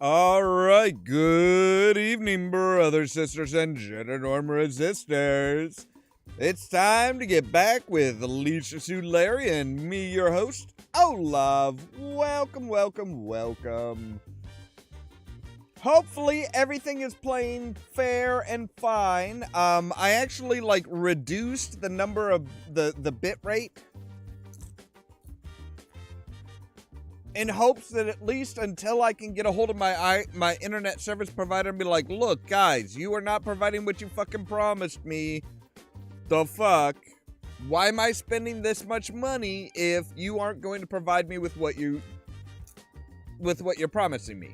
All right, good evening, brothers, sisters, and gender norm resistors. It's time to get back with Leisure Suit Larry and me, your host, Olaf. Welcome, welcome, welcome. Hopefully everything is playing fair and fine. I actually reduced the number of the bit rate in hopes that at least until I can get a hold of my internet service provider and be like, look, guys, you are not providing what you fucking promised me. The fuck? Why am I spending this much money if you aren't going to provide me with what you're promising me?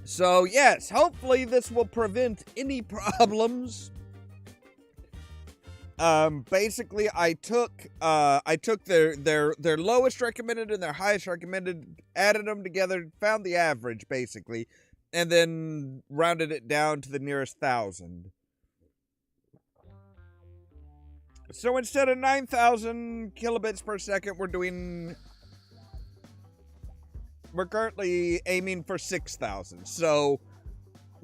So yes, hopefully this will prevent any problems. Basically, I took their lowest recommended and their highest recommended, added them together, found the average, basically, and then rounded it down to the nearest 1,000. So instead of 9,000 kilobits per second, we're currently aiming for 6,000. So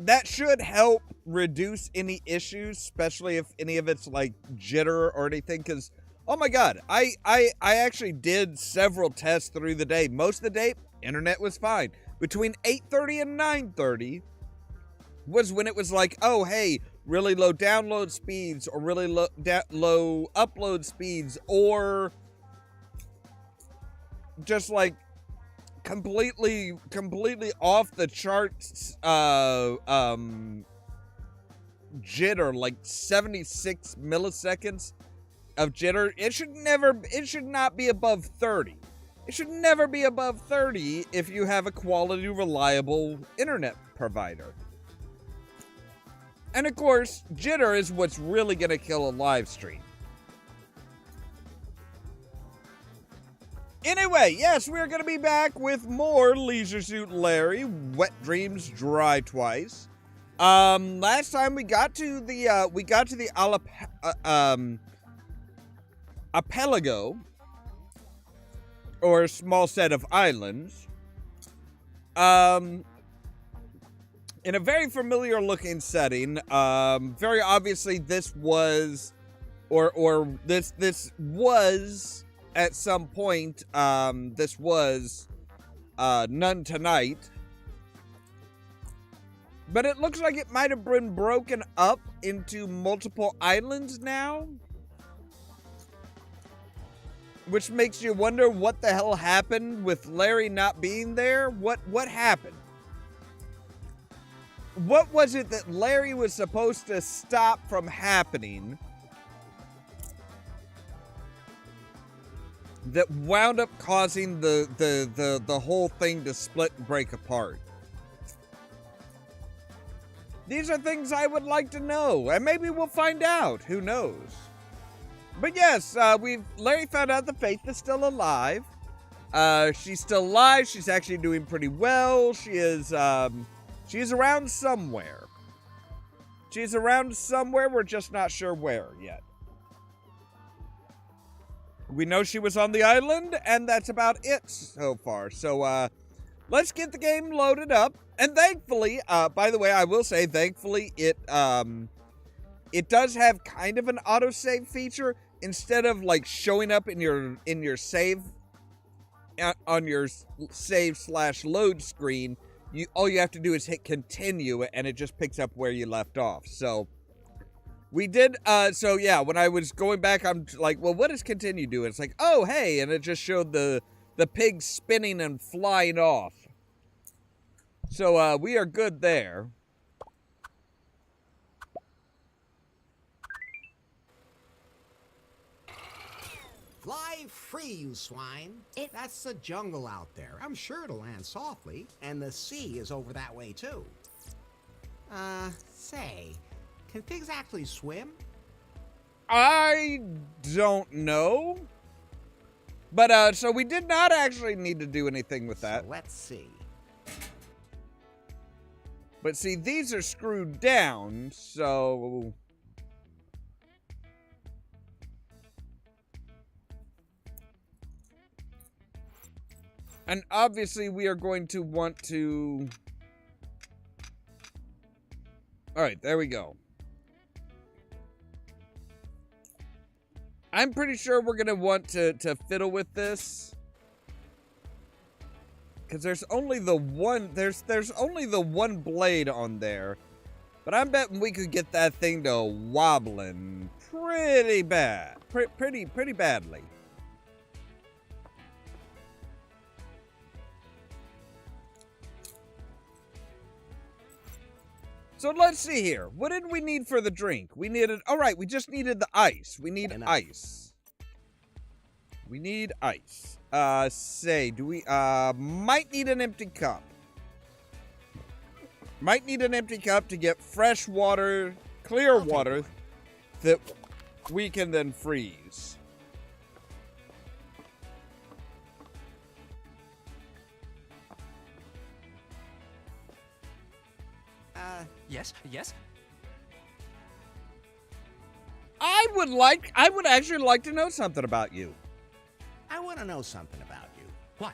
that should help reduce any issues, especially if any of it's like jitter or anything, because oh my god, I actually did several tests through the day. Most of the day, internet was fine. Between 8:30 and 9:30 was when it was like, oh hey, really low download speeds or really low upload speeds, or just like completely off the charts jitter, like 76 milliseconds of jitter. It should not be above 30. It should never be above 30 if you have a quality, reliable internet provider. And of course, jitter is what's really gonna kill a live stream. Anyway, yes, we're going to be back with more Leisure Suit Larry, Wet Dreams Dry Twice. Last time we got to the archipelago, or a small set of islands. In a very familiar looking setting. Very obviously this was this was at some point, this was None Tonight. But it looks like it might have been broken up into multiple islands now. Which makes you wonder what the hell happened with Larry not being there. What happened? What was it that Larry was supposed to stop from happening that wound up causing the whole thing to split and break apart? These are things I would like to know, and maybe we'll find out. Who knows? But yes, Larry found out that Faith is still alive. She's still alive. She's actually doing pretty well. She's around somewhere. She's around somewhere. We're just not sure where yet. We know she was on the island, and that's about it so far. So, let's get the game loaded up. And thankfully, by the way, I will say, thankfully, it does have kind of an autosave feature. Instead of, like, showing up in your save, on your save/load screen, all you have to do is hit continue, and it just picks up where you left off. So we did, so yeah, when I was going back, I'm like, well, what does continue do? It's like, oh, hey, and it just showed the pig spinning and flying off. So, we are good there. Fly free, you swine. That's the jungle out there. I'm sure it'll land softly, and the sea is over that way, too. Say, can pigs actually swim? I don't know. But, so we did not actually need to do anything with that. So let's see. But see, these are screwed down, so... And obviously we are going to want to... Alright, there we go. I'm pretty sure we're going to want to fiddle with this. Because there's only the one... There's only the one blade on there. But I'm betting we could get that thing to wobbling pretty bad. Pretty badly. So let's see here. What did we need for the drink? We needed... All right, we just needed the ice. We need ice. We need ice. Do we... might need an empty cup. Might need an empty cup to get fresh water, clear water, that we can then freeze. Yes? I would actually like to know something about you. I want to know something about you. What?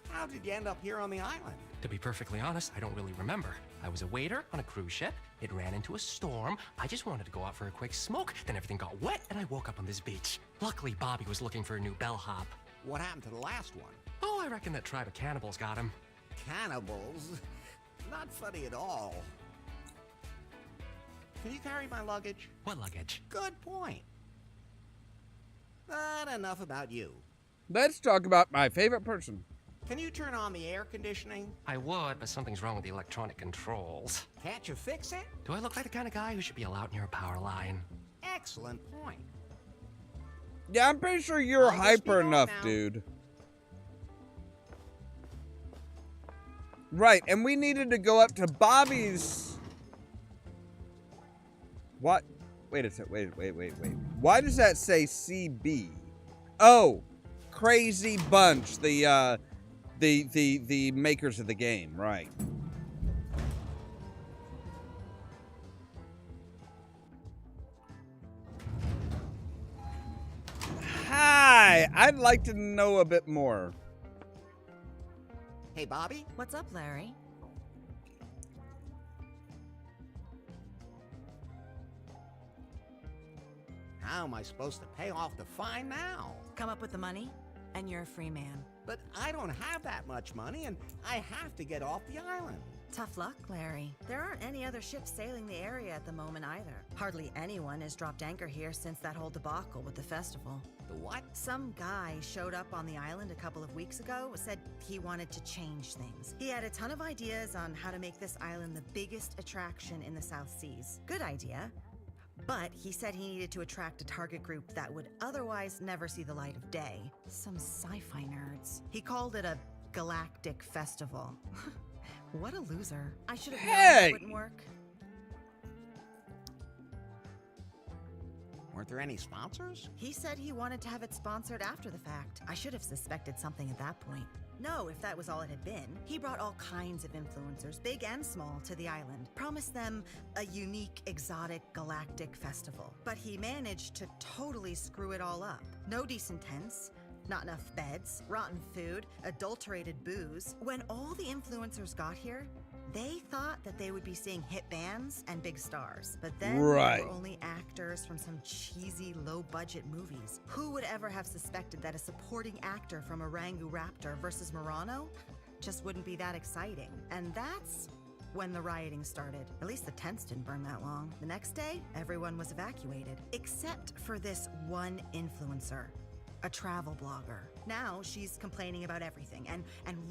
How did you end up here on the island? To be perfectly honest, I don't really remember. I was a waiter on a cruise ship. It ran into a storm. I just wanted to go out for a quick smoke. Then everything got wet and I woke up on this beach. Luckily, Bobby was looking for a new bellhop. What happened to the last one? Oh, I reckon that tribe of cannibals got him. Cannibals? Not funny at all. Can you carry my luggage? What luggage? Good point. But enough about you. Let's talk about my favorite person. Can you turn on the air conditioning? I would, but something's wrong with the electronic controls. Can't you fix it? Do I look like the kind of guy who should be allowed near a power line? Excellent point. Yeah, I'm pretty sure you're I'll just be hyper going enough, now. dude. Right, and we needed to go up to Bobby's... What? Wait a sec, wait. Why does that say CB? Oh, Crazy Bunch, the makers of the game, right. Hi, I'd like to know a bit more. Hey, Bobby? What's up, Larry? How am I supposed to pay off the fine now? Come up with the money, and you're a free man. But I don't have that much money, and I have to get off the island. Tough luck, Larry. There aren't any other ships sailing the area at the moment either. Hardly anyone has dropped anchor here since that whole debacle with the festival. The what? Some guy showed up on the island a couple of weeks ago, said he wanted to change things. He had a ton of ideas on how to make this island the biggest attraction in the South Seas. Good idea. But he said he needed to attract a target group that would otherwise never see the light of day. Some sci-fi nerds. He called it a galactic festival. What a loser. I should have known that wouldn't work. Weren't there any sponsors? He said he wanted to have it sponsored after the fact. I should have suspected something at that point. No, if that was all it had been. He brought all kinds of influencers, big and small, to the island. Promised them a unique, exotic, galactic festival. But he managed to totally screw it all up. No decent tents, not enough beds, rotten food, adulterated booze. When all the influencers got here, they thought that they would be seeing hit bands and big stars. But then Right. they were only actors from some cheesy, low-budget movies. Who would ever have suspected that a supporting actor from Orangu Raptor versus Murano just wouldn't be that exciting? And that's when the rioting started. At least the tents didn't burn that long. The next day, everyone was evacuated, except for this one influencer. A travel blogger. Now she's complaining about everything and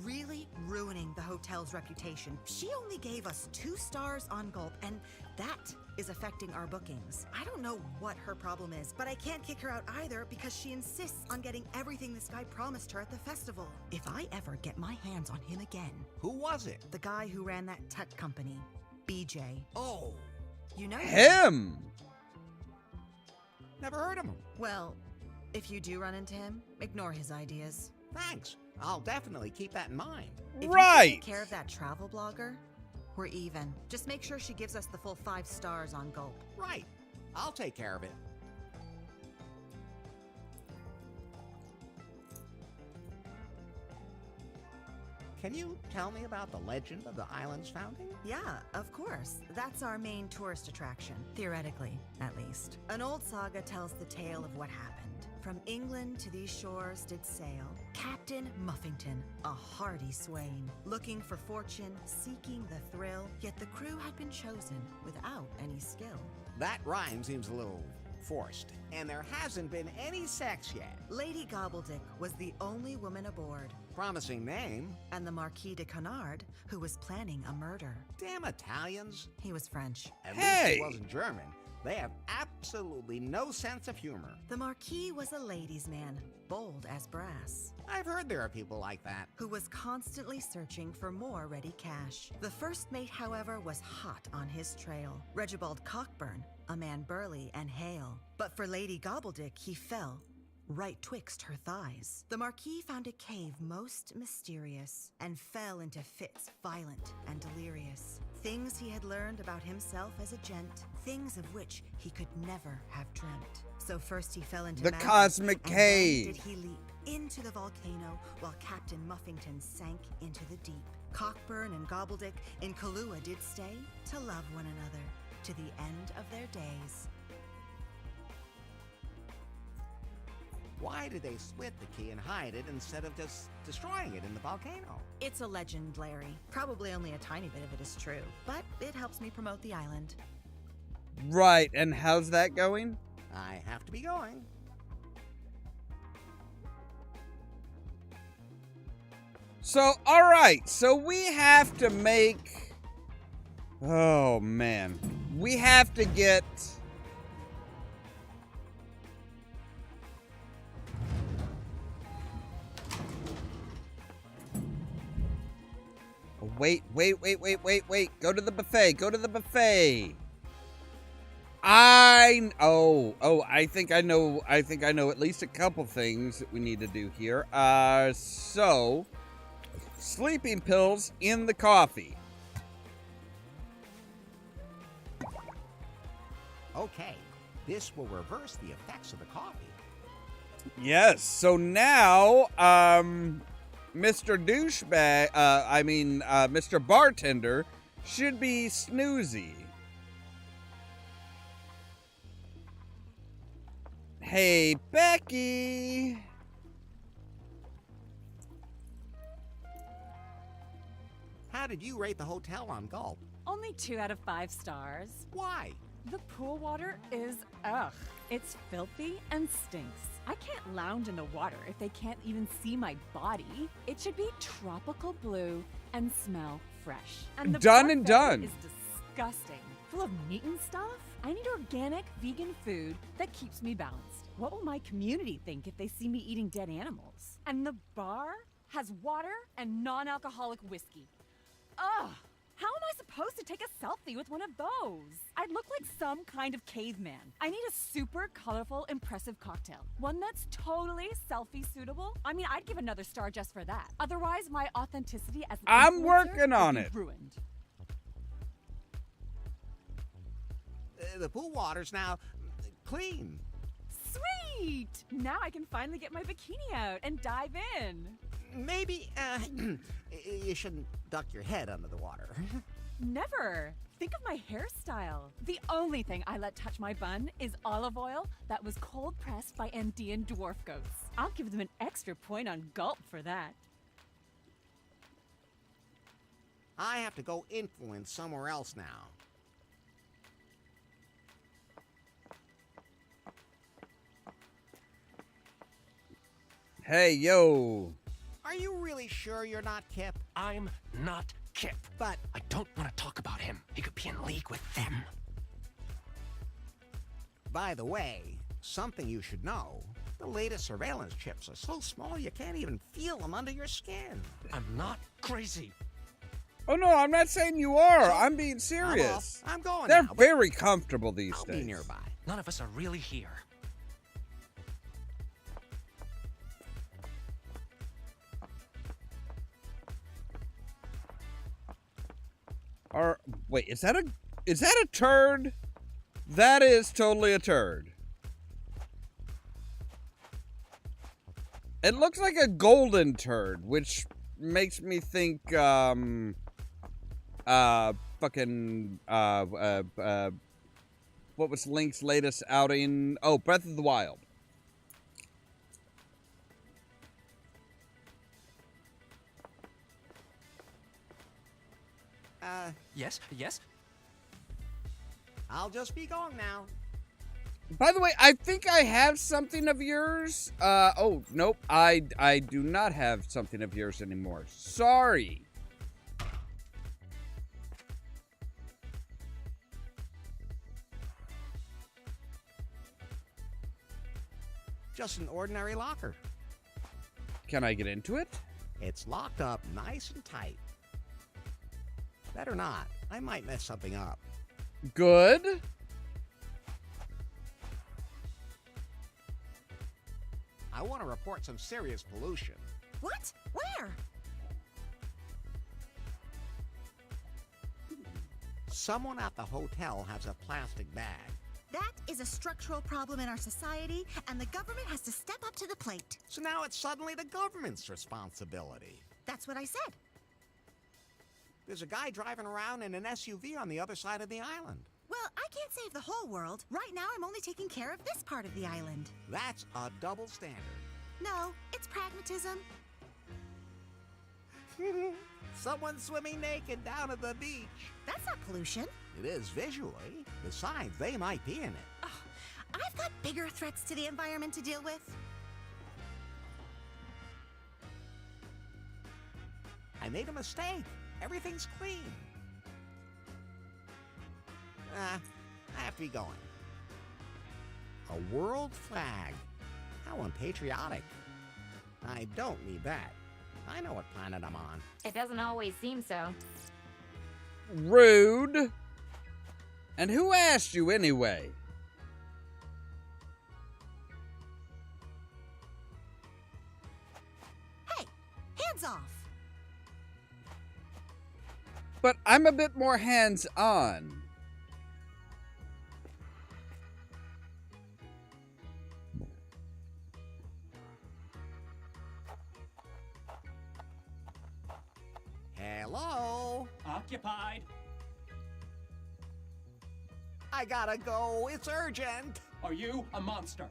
really ruining the hotel's reputation. She only gave us 2 stars on Gulp, and that is affecting our bookings. I don't know what her problem is, but I can't kick her out either because she insists on getting everything this guy promised her at the festival. If I ever get my hands on him again. Who was it? The guy who ran that tech company, BJ. Oh, You know Him! never heard of him. Well, if you do run into him, ignore his ideas. Thanks. I'll definitely keep that in mind. If Right. you take care of that travel blogger, we're even. Just make sure she gives us the full 5 stars on Gulp. Right. I'll take care of it. Can you tell me about the legend of the island's founding? Yeah, of course. That's our main tourist attraction, theoretically, at least. An old saga tells the tale of what happened. From England to these shores did sail Captain Muffington, a hardy swain, looking for fortune, seeking the thrill, yet the crew had been chosen without any skill. That rhyme seems a little forced, and there hasn't been any sex yet. Lady Gobbledick was the only woman aboard, Promising name. and the Marquis de Canard, who was planning a murder. Damn Italians. He was French. At Hey! least he wasn't German. They have absolutely no sense of humor. The Marquis was a ladies' man, bold as brass, I've heard there are people like that. who was constantly searching for more ready cash. The first mate, however, was hot on his trail. Regibald Cockburn, a man burly and hale. But for Lady Gobbledick, he fell right twixt her thighs. The Marquis found a cave most mysterious and fell into fits violent and delirious. Things he had learned about himself as a gent, things of which he could never have dreamt. So first he fell into The madness, Cosmic and Cave. then did he leap into the volcano while Captain Muffington sank into the deep. Cockburn and Gobbledick in Kahlua did stay to love one another to the end of their days. Why did they split the key and hide it instead of just destroying it in the volcano? It's a legend, Larry. Probably only a tiny bit of it is true, but it helps me promote the island. Right, and how's that going? I have to be going. So, alright, so we have to make... Oh, man. We have to get... Oh, wait. Go to the buffet. Go to the buffet. I think I know at least a couple things that we need to do here. So sleeping pills in the coffee. Okay, this will reverse the effects of the coffee. Yes. So now, Mr. Douchebag, Mr. Bartender should be snoozy. Hey, Becky. How did you rate the hotel on Gulp? Only 2 out of 5 stars. Why? The pool water is ugh. It's filthy and stinks. I can't lounge in the water if they can't even see my body. It should be tropical blue and smell fresh. And the Done and buffet done. is disgusting. Full of meat and stuff. I need organic, vegan food that keeps me balanced. What will my community think if they see me eating dead animals? And the bar has water and non-alcoholic whiskey. Ugh! How am I supposed to take a selfie with one of those? I'd look like some kind of caveman. I need a super colorful, impressive cocktail. One that's totally selfie suitable. I mean, I'd give another star just for that. Otherwise, my authenticity as an I'm influencer working on would be it. Ruined. The pool water's now clean. Sweet! Now I can finally get my bikini out and dive in. Maybe, you shouldn't duck your head under the water. Never. Think of my hairstyle. The only thing I let touch my bun is olive oil that was cold pressed by Andean dwarf goats. I'll give them an extra point on Gulp for that. I have to go influence somewhere else now. Hey, yo. Are you really sure you're not Kip? I'm not Kip. But I don't want to talk about him. He could be in league with them. by the way, something you should know. The latest surveillance chips are so small you can't even feel them under your skin. I'm not crazy. Oh, no, I'm not saying you are. So, I'm being serious. I'm going They're now, but very comfortable these I'll days. be nearby. None of us are really here. Wait, is that a turd? That is totally a turd. It looks like a golden turd, which makes me think, what was Link's latest outing? Oh, Breath of the Wild. Yes, yes? I'll just be going now. By the way, I think I have something of yours. Oh, nope. I do not have something of yours anymore. Sorry. Just an ordinary locker. Can I get into it? It's locked up nice and tight. Better not. I might mess something up. Good. I want to report some serious pollution. What? Where? Someone at the hotel has a plastic bag. That is a structural problem in our society, and the government has to step up to the plate. So now it's suddenly the government's responsibility. That's what I said. There's a guy driving around in an SUV on the other side of the island. Well, I can't save the whole world. Right now, I'm only taking care of this part of the island. That's a double standard. No, it's pragmatism. Someone swimming naked down at the beach. That's not pollution. It is visually. Besides, they might be in it. Ugh, I've got bigger threats to the environment to deal with. I made a mistake. Everything's clean. I have to be going. A world flag. How unpatriotic. I don't need that. I know what planet I'm on. It doesn't always seem so. Rude. And who asked you anyway? Hey, hands off. But I'm a bit more hands-on. Hello? Occupied. I gotta go. It's urgent. Are you a monster?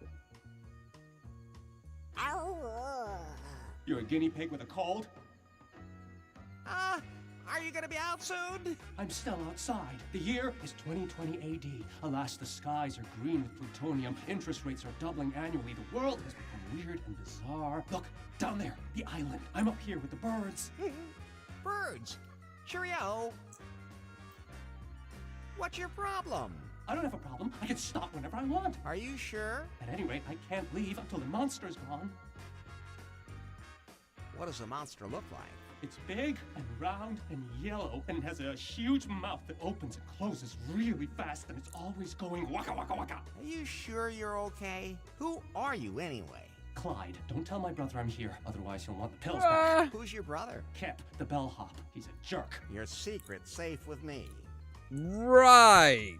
Ow. You're a guinea pig with a cold? Are you gonna be out soon? I'm still outside. The year is 2020 AD. Alas, the skies are green with plutonium. Interest rates are doubling annually. The world has become weird and bizarre. Look, down there, the island. I'm up here with the birds. Birds. Cheerio. What's your problem? I don't have a problem. I can stop whenever I want. Are you sure? At any rate, I can't leave until the monster's gone. What does the monster look like? It's big and round and yellow, and it has a huge mouth that opens and closes really fast, and it's always going waka waka waka. Are you sure you're okay? Who are you anyway? Clyde, don't tell my brother I'm here, otherwise he'll want the pills back. Who's your brother? Kip, the bellhop. He's a jerk. Your secret's safe with me. Right.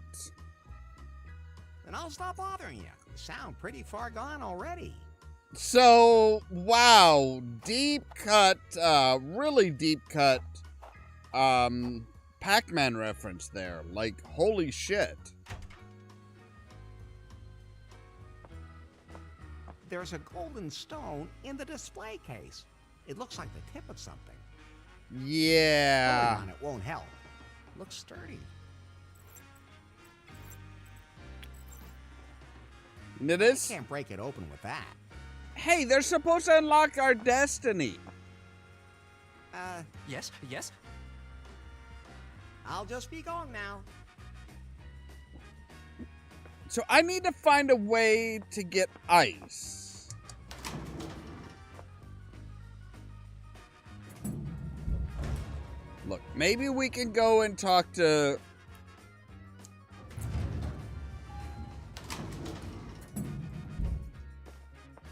Then I'll stop bothering you. You sound pretty far gone already. So, wow, deep cut, really deep cut, Pac-Man reference there. Like, holy shit. There's a golden stone in the display case. It looks like the tip of something. Yeah. Pulling on it won't help. Looks sturdy. It is. Can't break it open with that. Hey, they're supposed to unlock our destiny. Yes, yes? I'll just be going now. So I need to find a way to get ice. Look, maybe we can go and talk to...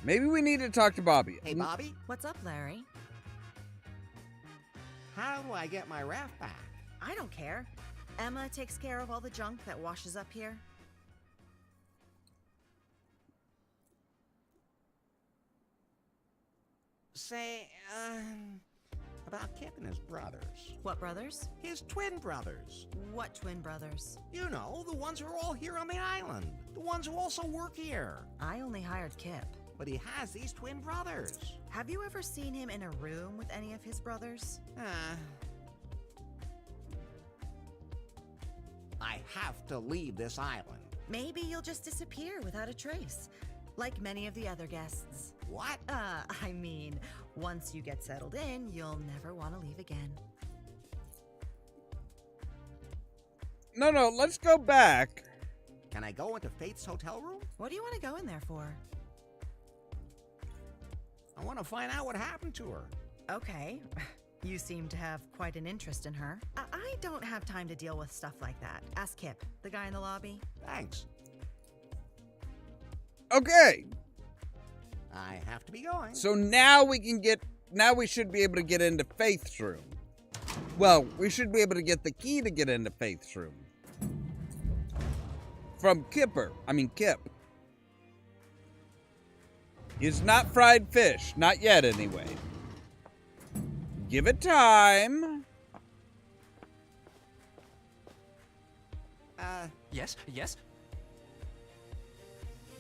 Maybe we need to talk to Bobby. Hey, Bobby, What's up, Larry? how do I get my raft back? I don't care. Emma takes care of all the junk that washes up here. Say, about Kip and his brothers. What brothers? His twin brothers. What twin brothers? You know, the ones who are all here on the island. The ones who also work here. I only hired Kip. But he has these twin brothers. Have you ever seen him in a room with any of his brothers? I have to leave this island. Maybe you'll just disappear without a trace, like many of the other guests. What? I mean, once you get settled in, you'll never want to leave again. No, let's go back. Can I go into Faith's hotel room? What do you want to go in there for? I want to find out what happened to her. Okay. You seem to have quite an interest in her. I don't have time to deal with stuff like that. Ask Kip, the guy in the lobby. Thanks. Okay. I have to be going. So now we should be able to get into Faith's room. Well, we should be able to get the key to get into Faith's room. From Kip. He's not fried fish. Not yet, anyway. Give it time. Yes?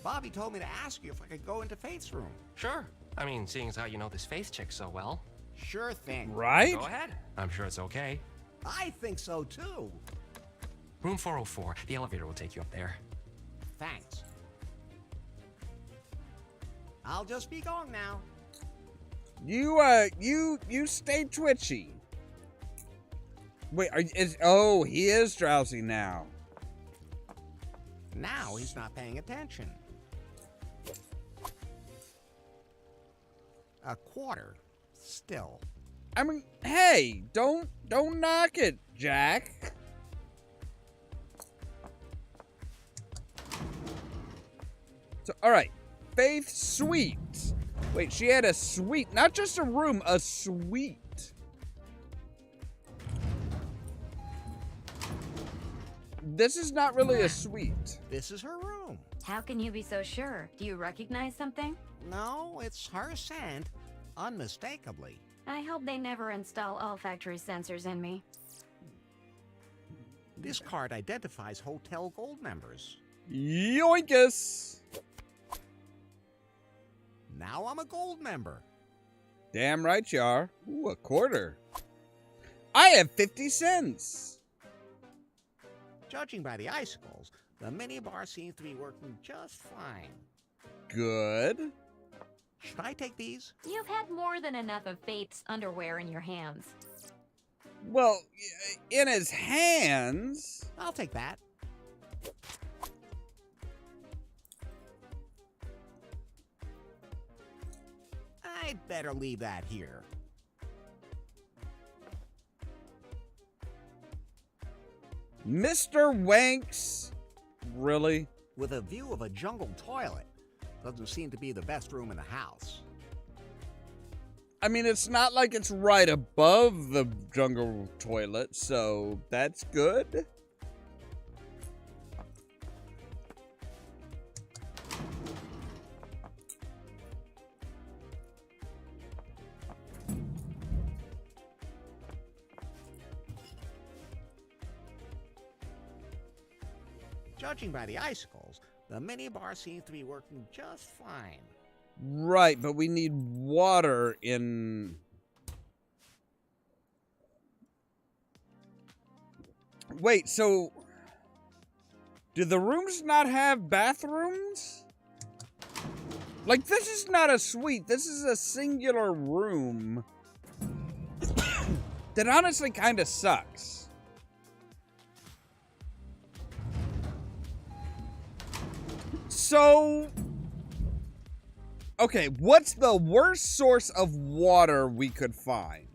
Bobby told me to ask you if I could go into Faith's room. Sure. I mean, seeing as how you know this Faith chick so well. Sure thing. Right? Go ahead. I'm sure it's okay. I think so too. Room 404. The elevator will take you up there. Thanks. I'll just be going now. You stay twitchy. Wait, he is drowsy now. Now he's not paying attention. A quarter. Still. I mean, hey, don't knock it, Jack. So, all right, Faith Suite. Wait, she had a suite, not just a room, a suite. This is not really a suite. This is her room. How can you be so sure? Do you recognize something? No, it's her scent. Unmistakably. I hope they never install olfactory sensors in me. This card identifies Hotel Gold members. Yoinkus! Now I'm a Gold member. Damn right you are. Ooh, a quarter. I have 50 cents. Judging by the icicles, the minibar seems to be working just fine. Good. Should I take these? You've had more than enough of Faith's underwear in your hands. Well, in his hands. I'll take that. I'd better leave that here. Mr. Wanks. Really? With a view of a jungle toilet. Doesn't seem to be the best room in the house. I mean, it's not like it's right above the jungle toilet, so that's good. Judging by the icicles, the minibar seems to be working just fine. Right, but we need water in... Wait, so... Do the rooms not have bathrooms? Like, this is not a suite. This is a singular room. That honestly kind of sucks. So... Okay, what's the worst source of water we could find?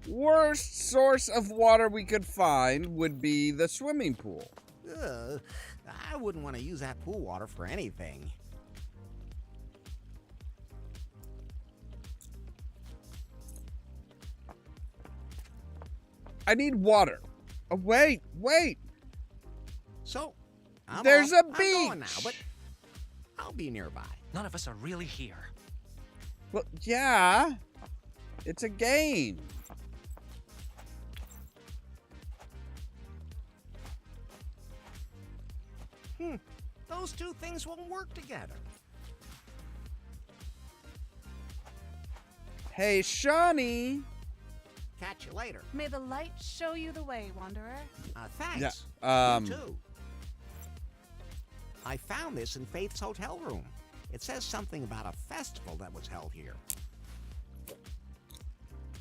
Worst source of water we could find would be the swimming pool. I wouldn't want to use that pool water for anything. I need water. Oh, wait. So, There's a I'm going now, beach. but I'll be nearby. None of us are really here. Well, yeah. It's a game. Those two things won't work together. Hey, Shawnee. Catch you later. May the light show you the way, Wanderer. Thanks. Yeah, You too. I found this in Faith's hotel room. It says something about a festival that was held here.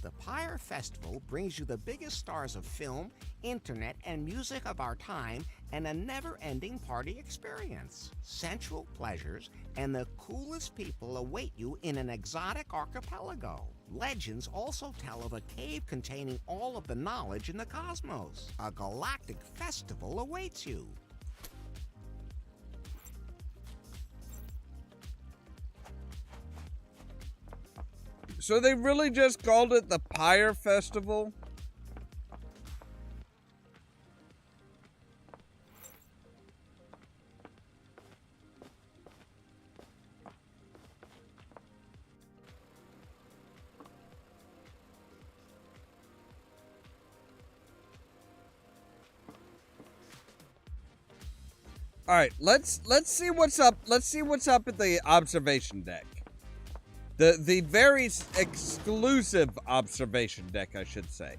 The Pyre Festival brings you the biggest stars of film, internet, and music of our time and a never-ending party experience. Sensual pleasures and the coolest people await you in an exotic archipelago. Legends also tell of a cave containing all of the knowledge in the cosmos. A galactic festival awaits you. So they really just called it the Pyre Festival? All right, let's see what's up. Let's see what's up at the observation deck. The very exclusive observation deck, I should say.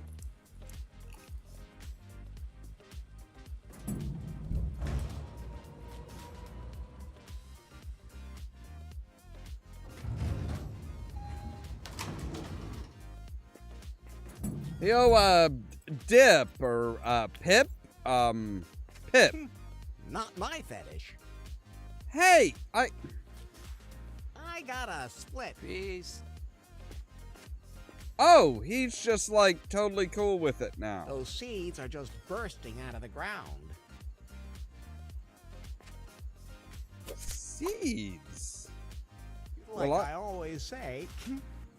Yo, Dip or Pip, Pip. Not my fetish. Hey, I got a split. Peace. Oh, he's just like totally cool with it now. Those seeds are just bursting out of the ground. Seeds. Like Well, I always say,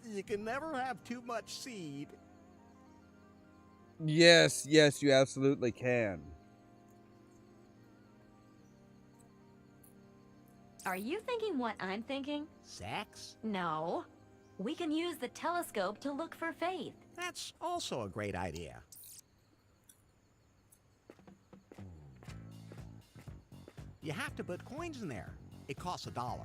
you can never have too much seed. Yes, you absolutely can. Are you thinking what I'm thinking? Sex? No. We can use the telescope to look for Faith. That's also a great idea. You have to put coins in there. It costs $1.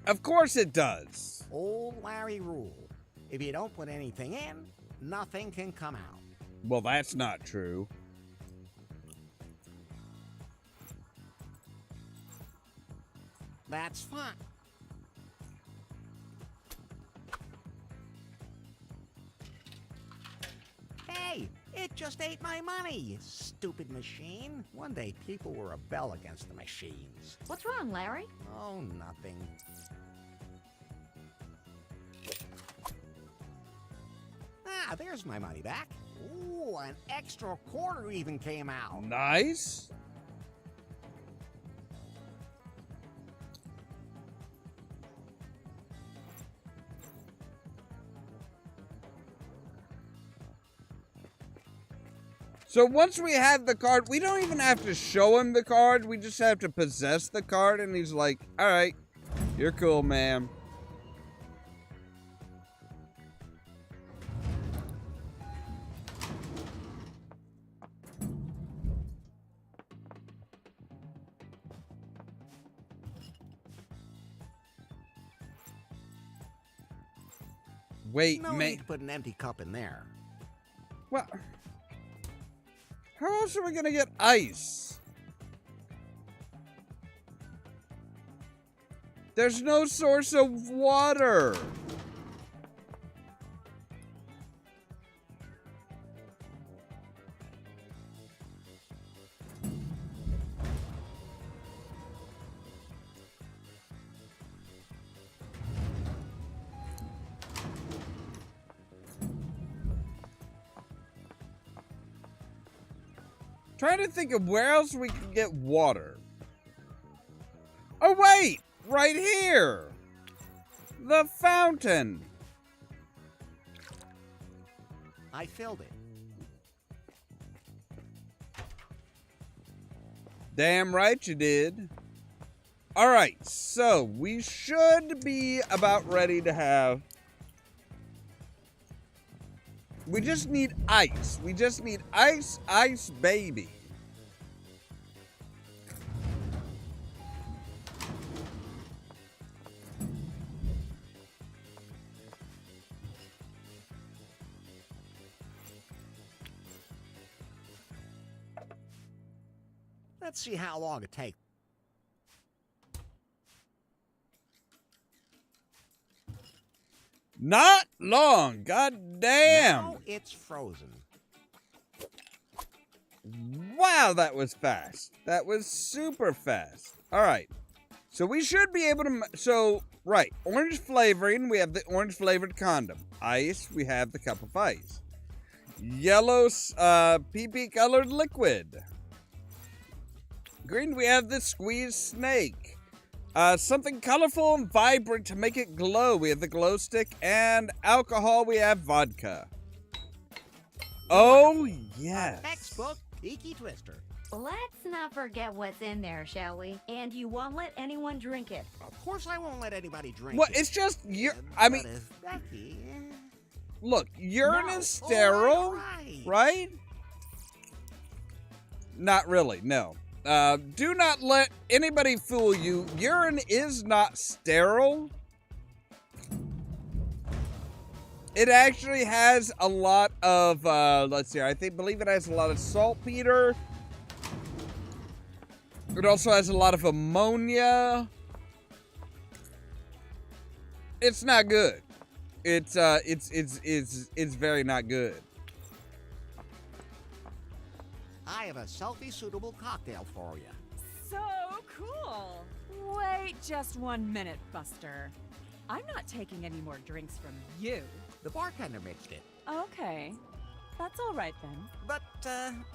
Of course it does. Old Larry rule. If you don't put anything in, nothing can come out. Well, that's not true. That's fine. Hey, it just ate my money, you stupid machine. One day people will rebel against the machines. What's wrong, Larry? Oh, nothing. Ah, there's my money back. Ooh, an extra quarter even came out. Nice. So once we have the card, we don't even have to show him the card. We just have to possess the card, and he's like, all right, you're cool, ma'am. Wait, No need to put an empty cup in there. Well, how else are we gonna get ice? There's no source of water. Trying to think of where else we can get water. Oh, wait! Right here! The fountain! I filled it. Damn right you did. Alright, so we should be about ready to have We just need ice. We just need ice, ice, baby. Let's see how long it takes. Not long. God damn. Now it's frozen. Wow, that was fast. That was super fast. All right. So we should be able to... So, right. Orange flavoring, we have the orange flavored condom. Ice, we have the cup of ice. Yellow pee-pee colored liquid. Green, we have the squeezed snake. Something colorful and vibrant to make it glow. We have the glow stick. And alcohol, we have vodka. Oh, yes. Textbook Tiki Twister. Let's not forget what's in there, shall we? And you won't let anyone drink it. Of course I won't let anybody drink Well, it. it's just... But if Becky... Look, urine No. is sterile, All right. right? Not really, no. Do not let anybody fool you. Urine is not sterile. It actually has a lot of, let's see, believe it has a lot of saltpeter. It also has a lot of ammonia. It's not good. It's very not good. I have a selfie-suitable cocktail for you. So cool. Wait just 1 minute, Buster. I'm not taking any more drinks from you. The bartender mixed it. Okay. That's all right then. But,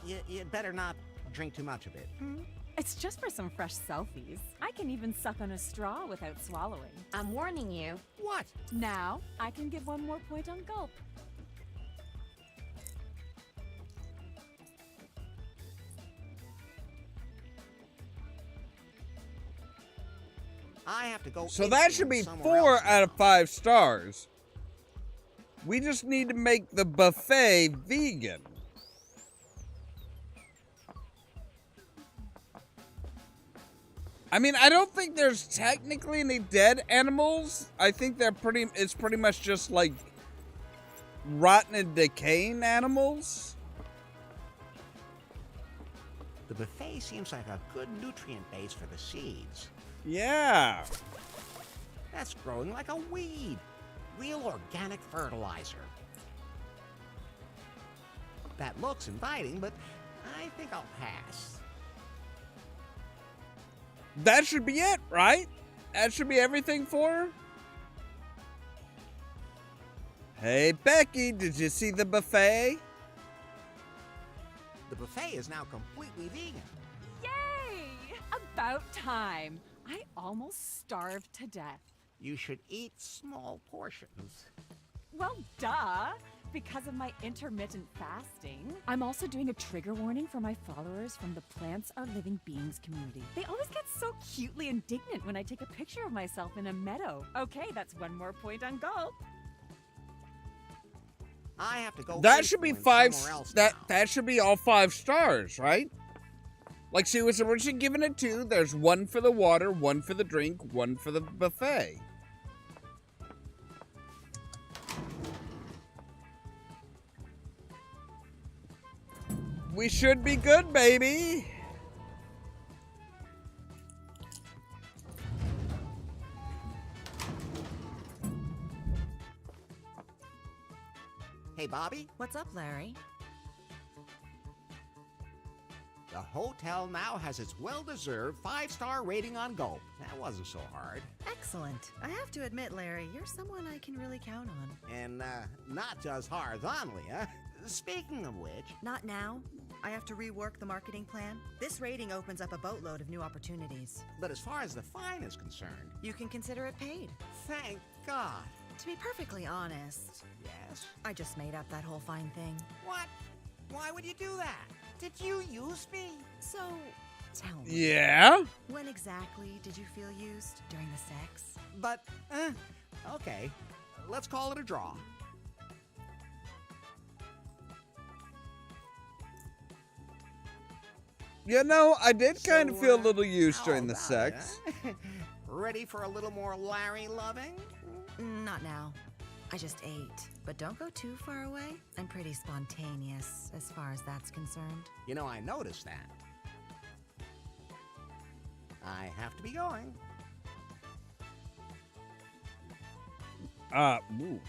you better not drink too much of it. It's just for some fresh selfies. I can even suck on a straw without swallowing. I'm warning you. What? Now, I can give 1 more point on gulp. I have to go. So that should be somewhere 4 else out of now. 5 stars. We just need to make the buffet vegan. I mean, I don't think there's technically any dead animals. I think it's pretty much just like rotten and decaying animals. The buffet seems like a good nutrient base for the seeds. Yeah. That's growing like a weed. Real organic fertilizer. That looks inviting, but I think I'll pass. That should be it, right? That should be everything for her. Hey, Becky, did you see the buffet? The buffet is now completely vegan. Yay! About time. I almost starved to death. You should eat small portions. Well, duh. Because of my intermittent fasting. I'm also doing a trigger warning for my followers from the Plants Are Living Beings community. They always get so cutely indignant when I take a picture of myself in a meadow. Okay, that's 1 more point on gulp. I have to go. That should be influence 5. somewhere else That now. that should be all 5 stars, right? Like she was originally given it 2. There's 1 for the water, 1 for the drink, 1 for the buffet. We should be good, baby. Hey, Bobby. What's up, Larry? The hotel now has its well-deserved 5-star rating on Gulp. That wasn't so hard. Excellent. I have to admit, Larry, you're someone I can really count on. And, not just horizontally, huh? Speaking of which, Not now. I have to rework the marketing plan. This rating opens up a boatload of new opportunities. but as far as the fine is concerned, You can consider it paid. thank God. To be perfectly honest, Yes? I just made up that whole fine thing. What? Why would you do that? Did you use me? So, tell me, Yeah. when exactly did you feel used during the sex? But, okay. Let's call it a draw. You know, I did kind of feel a So, little used how during the about sex. it, huh? Ready for a little more Larry loving? Not now. I just ate. But don't go too far away. I'm pretty spontaneous as far as that's concerned. You know, I noticed that. I have to be going. Ooh.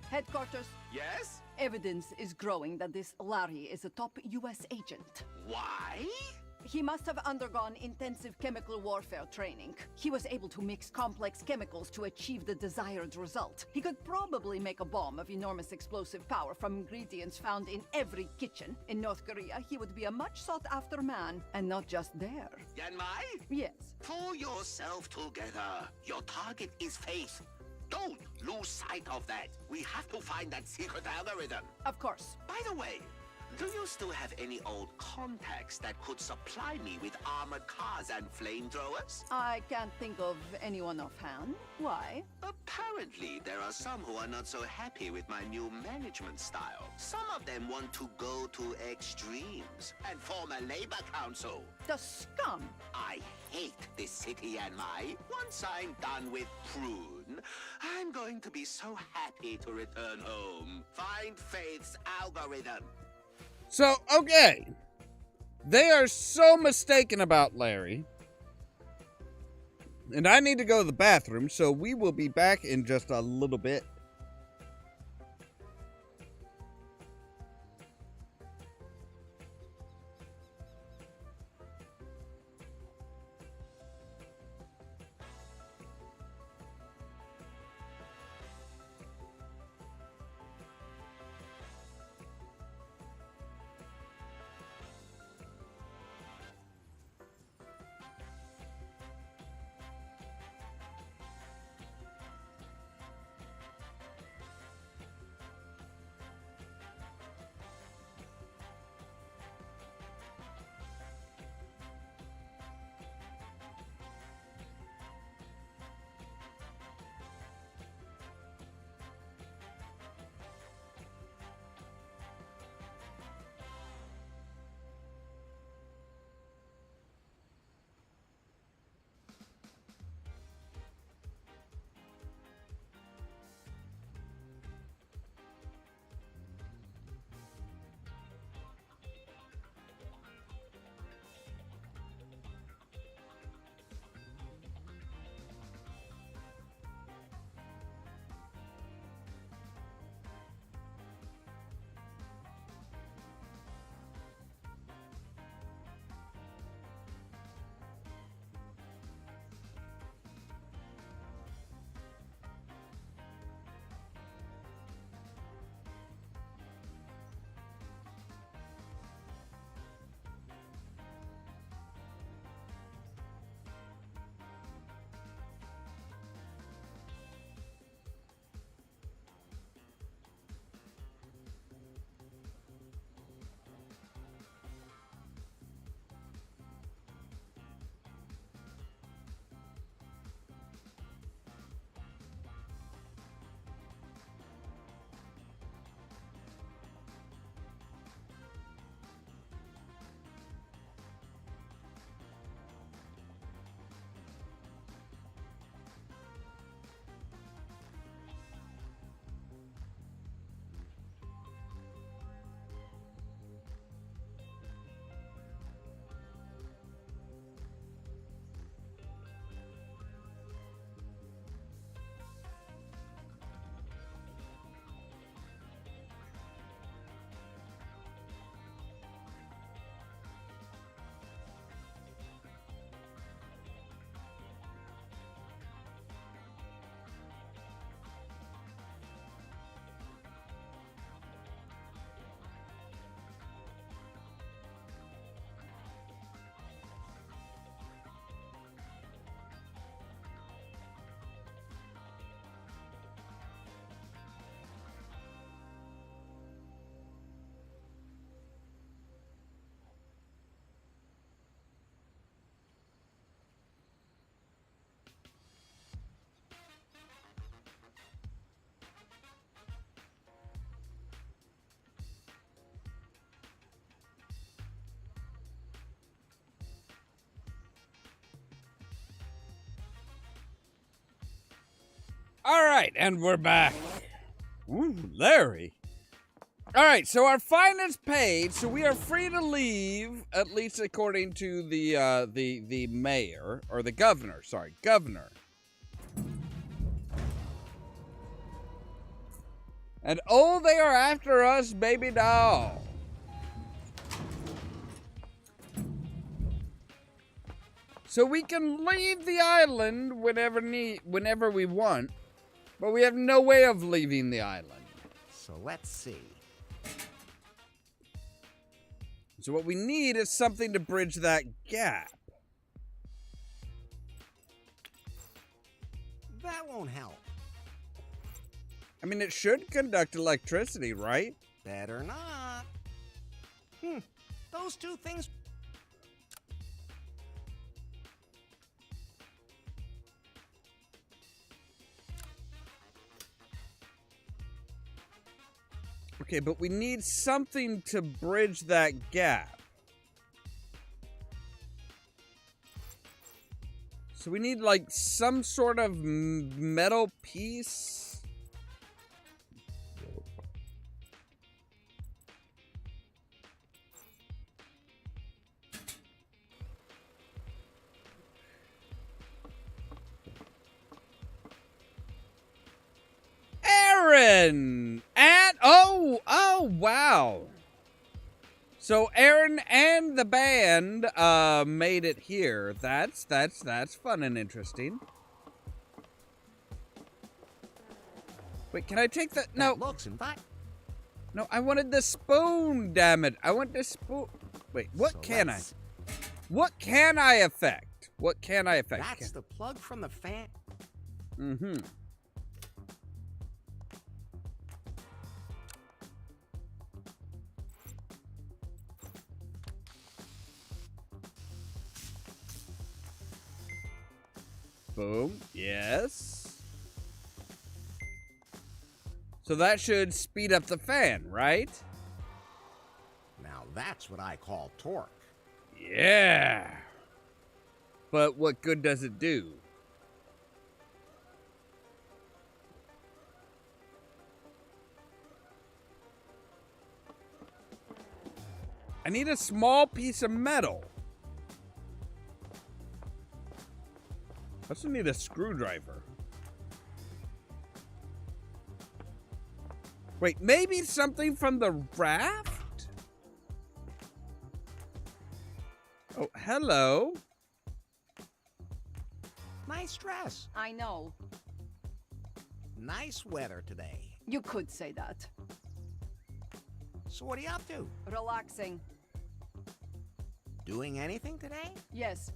Headquarters, Yes? evidence is growing that this Larry is a top U.S. agent. Why? He must have undergone intensive chemical warfare training. He was able to mix complex chemicals to achieve the desired result. He could probably make a bomb of enormous explosive power from ingredients found in every kitchen. In North Korea, he would be a much sought-after man, and not just there. Yanmai? Yes. Pull yourself together. Your target is Faith. Don't lose sight of that. We have to find that secret algorithm. Of course. By the way, do you still have any old contacts that could supply me with armored cars and flamethrowers? I can't think of anyone offhand. Why? Apparently, there are some who are not so happy with my new management style. Some of them want to go to extremes and form a labor council. The scum! I hate this city and once I'm done with Prune, I'm going to be so happy to return home. Find Faith's algorithm. So, okay. They are so mistaken about Larry. And I need to go to the bathroom, so we will be back in just a little bit. All right, and we're back. Ooh, Larry. All right, so our fine is paid, so we are free to leave, at least according to the mayor, or the governor, sorry, governor. And oh, they are after us, baby doll. So we can leave the island whenever we want, but we have no way of leaving the island. So let's see. So what we need is something to bridge that gap. That won't help. I mean, it should conduct electricity, right? Better not. Those two things. Okay, but we need something to bridge that gap. So we need, like, some sort of metal piece. Aaron! Oh, wow. So Aaron and the band made it here. That's fun and interesting. Wait, can I take that? No. That looks invite. No, I wanted the spoon, damn it. I want the spoon. Wait, what can I? What can I affect? What can I affect? That's the plug from the fan. Mm-hmm. Boom. Yes. So that should speed up the fan, right? Now that's what I call torque. Yeah. But what good does it do? I need a small piece of metal. I also need a screwdriver. Wait, maybe something from the raft? Oh, hello. Nice dress. I know. Nice weather today. You could say that. So what are you up to? Relaxing. Doing anything today? Yes.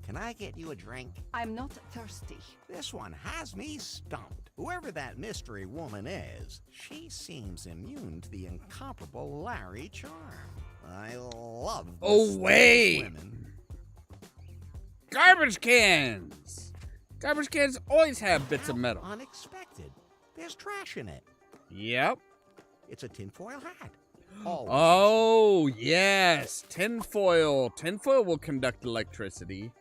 Can I get you a drink? I'm not thirsty. This one has me stumped. Whoever that mystery woman is, she seems immune to the incomparable Larry charm. I love Oh, wait. women. Garbage cans! Garbage cans always have bits of How metal. unexpected. There's trash in it. Yep. It's a tinfoil hat. Oh, yes. Tinfoil. Tinfoil will conduct electricity.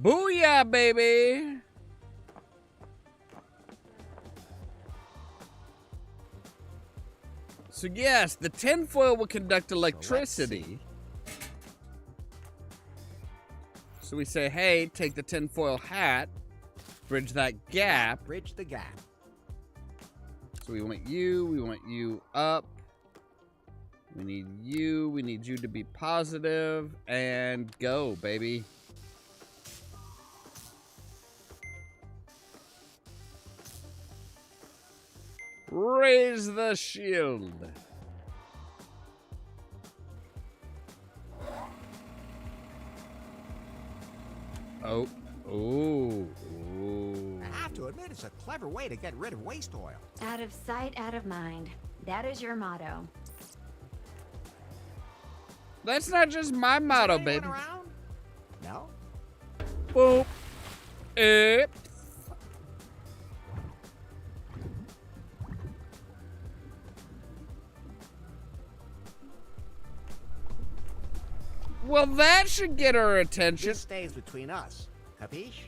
Booyah, baby! So, yes, the tinfoil will conduct electricity. So we say, hey, take the tinfoil hat, bridge that gap. Bridge the gap. So we want you up. We need you to be positive, and go, baby. Raise the shield. Oh. Ooh. Ooh. I have to admit, it's a clever way to get rid of waste oil. Out of sight, out of mind. That is your motto. That's not just my motto, Anyone baby. around? No? Boop. It. Well, that should get her attention. This stays between us. Capiche?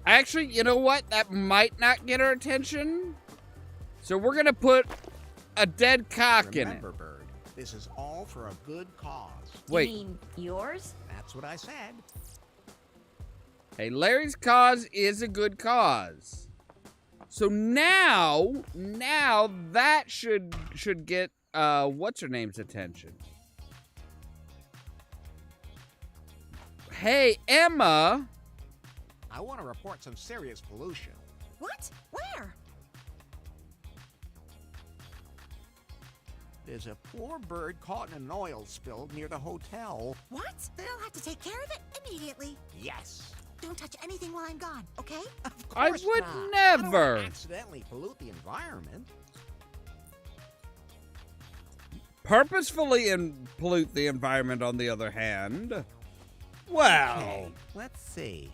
Actually, you know what? That might not get our attention. So we're going to put a dead cock in it. Remember, Bird, this is all for a good cause. Wait. You mean yours? That's what I said. Hey, Larry's cause is a good cause. So now that should get what's her name's attention. Hey, Emma. I want to report some serious pollution. What? Where? There's a poor bird caught in an oil spill near the hotel. What? Then I'll have to take care of it immediately. Yes. Don't touch anything while I'm gone, okay? Of I course would not. I don't never. want to accidentally pollute the environment. Purposefully pollute the environment, on the other hand. Well. Okay, let's see.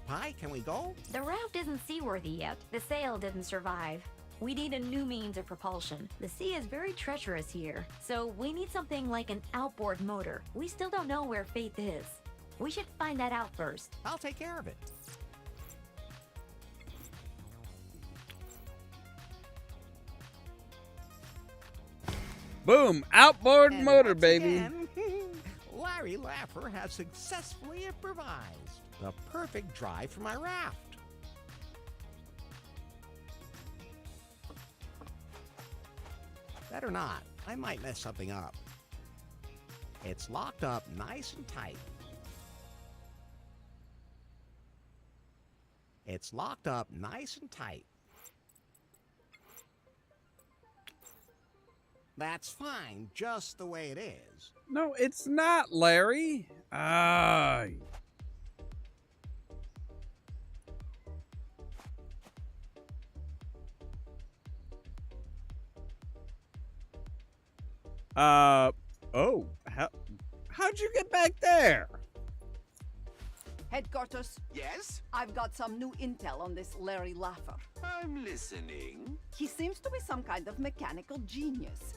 Pi, can we go? The raft isn't seaworthy yet. The sail didn't survive. We need a new means of propulsion. The sea is very treacherous here, so we need something like an outboard motor. We still don't know where Faith is. We should find that out first. I'll take care of it. Boom. Outboard And motor, once baby. again, Larry Laffer has successfully improvised the perfect drive for my raft. Better not. I might mess something up. It's locked up nice and tight. It's locked up nice and tight. That's fine, just the way it is. No, it's not, Larry. Ah. Oh, how'd you get back there? Headquarters, Yes? I've got some new intel on this Larry Laffer. I'm listening. He seems to be some kind of mechanical genius.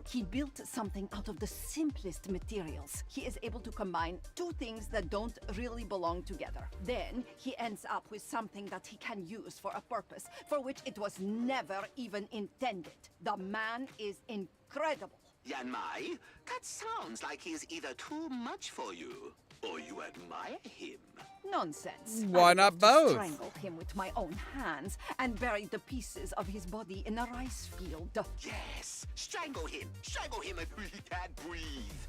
He built something out of the simplest materials. He is able to combine two things that don't really belong together. Then he ends up with something that he can use for a purpose for which it was never even intended. The man is incredible. Yan Mai, that sounds like he's either too much for you or you admire him. Nonsense. Why I'd not love to both? strangle him with my own hands and bury the pieces of his body in a rice field. Yes, strangle him until he can't breathe.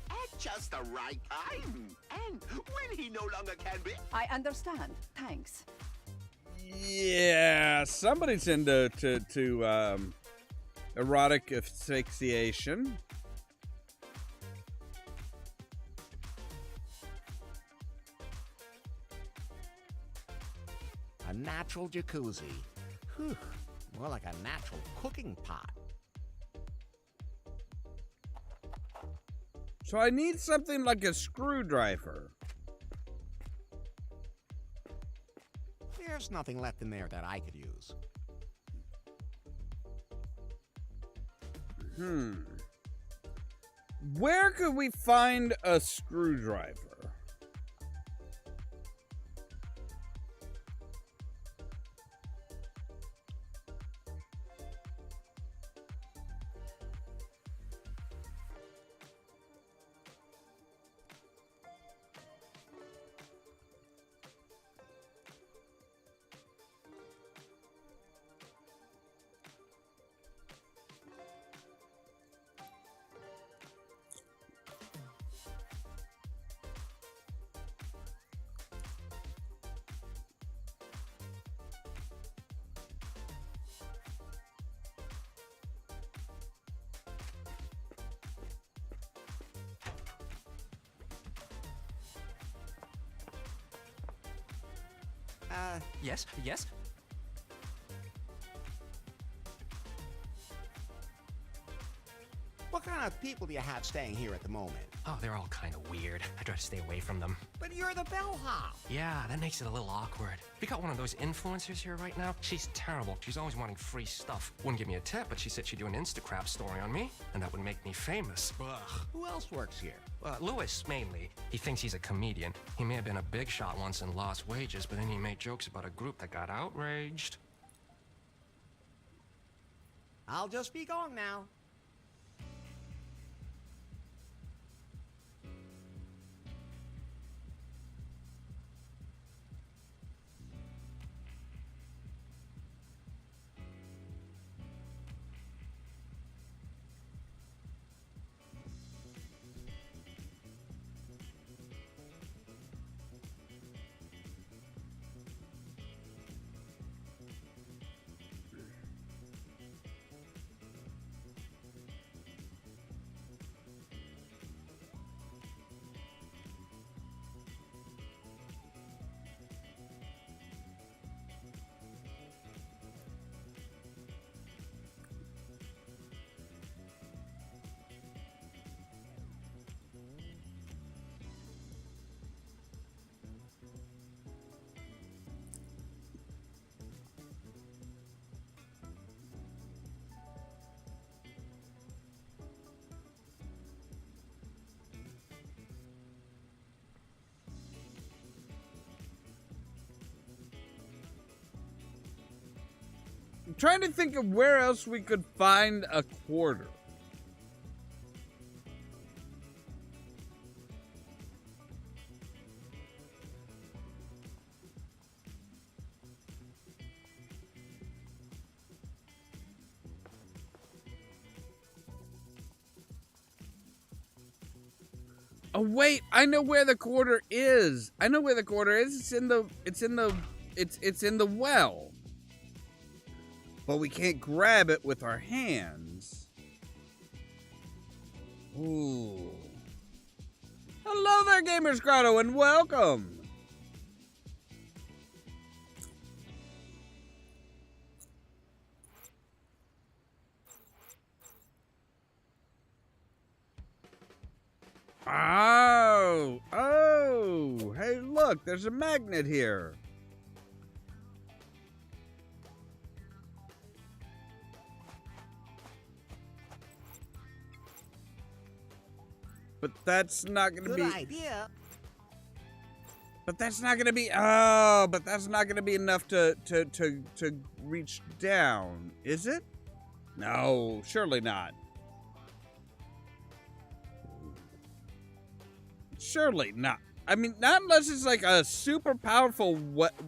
At just the right time. And when he no longer can be. I understand. Thanks. Yeah, somebody's into erotic asphyxiation. A natural jacuzzi. Whew, more like a natural cooking pot. So I need something like a screwdriver. There's nothing left in there that I could use. Where could we find a screwdriver? Yes, yes. What kind of people do you have staying here at the moment? Oh, they're all kind of weird. I try to stay away from them. But you're the bellhop. Yeah, that makes it a little awkward. We got one of those influencers here right now. She's terrible. She's always wanting free stuff. Wouldn't give me a tip, but she said she'd do an Instacrap story on me, and that would make me famous. Ugh. Who else works here? Lewis, mainly. He thinks he's a comedian. He may have been a big shot once and lost wages, but then he made jokes about a group that got outraged. I'll just be going now. I'm trying to think of where else we could find a quarter. Oh wait, I know where the quarter is. I know where the quarter is. It's in the well. But we can't grab it with our hands. Ooh. Hello there, Gamers Grotto, and welcome. Oh, hey, look, there's a magnet here. But that's not going to be... Good idea. But that's not going to be... Oh, but that's not going to be enough to reach down, is it? No, surely not. Surely not. I mean, not unless it's like a super powerful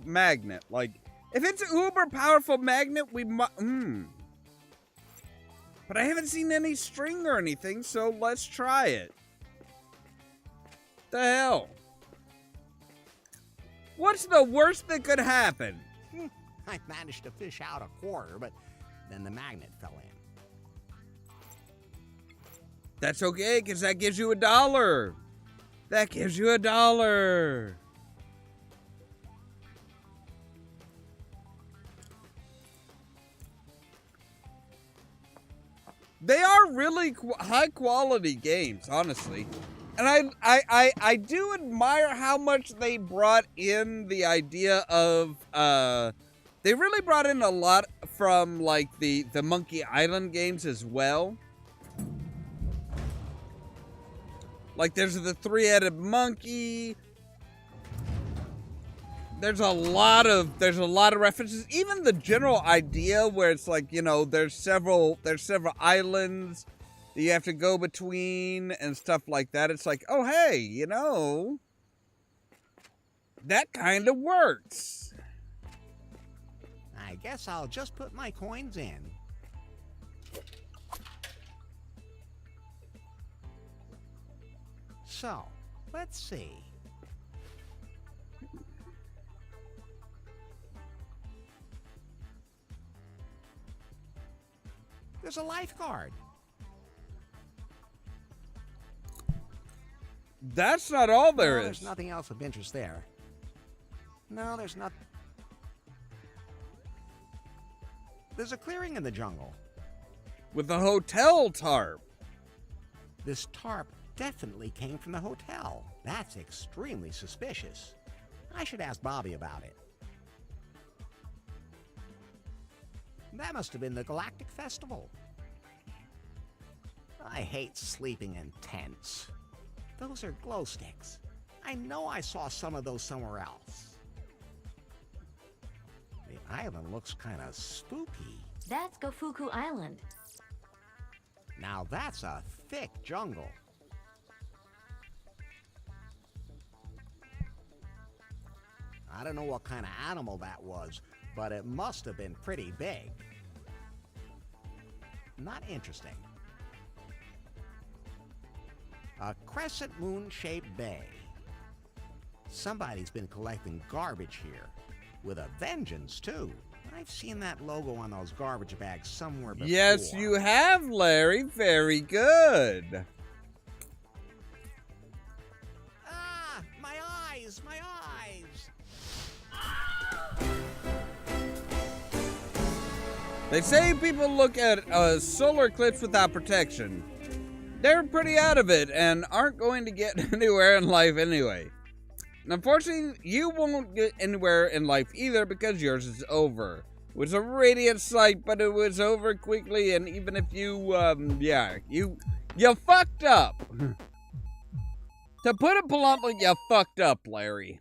magnet. Like, if it's an uber powerful magnet, we might... But I haven't seen any string or anything, so let's try it. The hell? What's the worst that could happen? I managed to fish out a quarter, but then the magnet fell in. That's okay, because that gives you $1. That gives you $1. They are really high quality games, honestly. And I do admire how much they brought in the idea of, they really brought in a lot from, like, the Monkey Island games as well. Like, there's the three-headed monkey. There's a lot of references. Even the general idea where it's like, you know, there's several islands you have to go between and stuff like that. It's like, oh, hey, you know, that kind of works. I guess I'll just put my coins in. So, let's see. There's a lifeguard. That's not all there is. There's nothing else of interest there. No, there's not. There's a clearing in the jungle. With a hotel tarp. This tarp definitely came from the hotel. That's extremely suspicious. I should ask Bobby about it. That must have been the Galactic Festival. I hate sleeping in tents. Those are glow sticks. I know I saw some of those somewhere else. The island looks kind of spooky. That's Gofuku Island. Now that's a thick jungle. I don't know what kind of animal that was, but it must have been pretty big. Not interesting. A crescent moon-shaped bay. Somebody's been collecting garbage here. With a vengeance, too. I've seen that logo on those garbage bags somewhere before. Yes, you have, Larry. Very good. Ah! My eyes! My eyes! They say people look at a solar eclipse without protection. They're pretty out of it and aren't going to get anywhere in life anyway. Unfortunately, you won't get anywhere in life either because yours is over. It was a radiant sight, but it was over quickly, and even if you, you fucked up. To put it bluntly, you fucked up, Larry.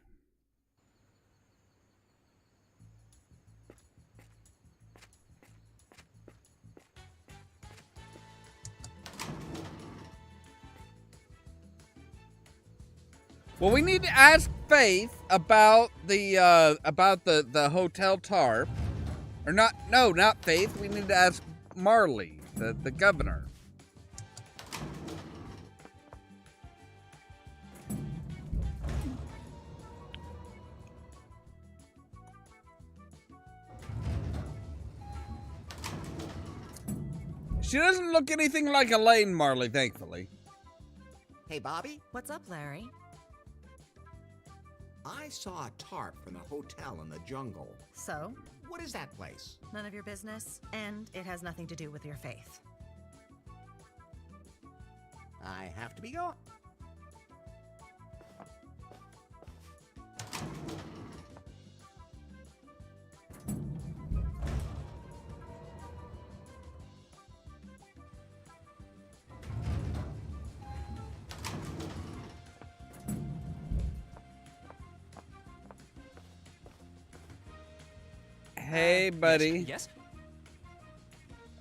Well, we need to ask Faith about the hotel tarp. Or not Faith. We need to ask Marley, the governor. She doesn't look anything like Elaine, Marley, thankfully. Hey, Bobby? What's up, Larry? I saw a tarp from the hotel in the jungle. So? What is that place? None of your business, and it has nothing to do with your faith. I have to be going. Hey, buddy. Yes?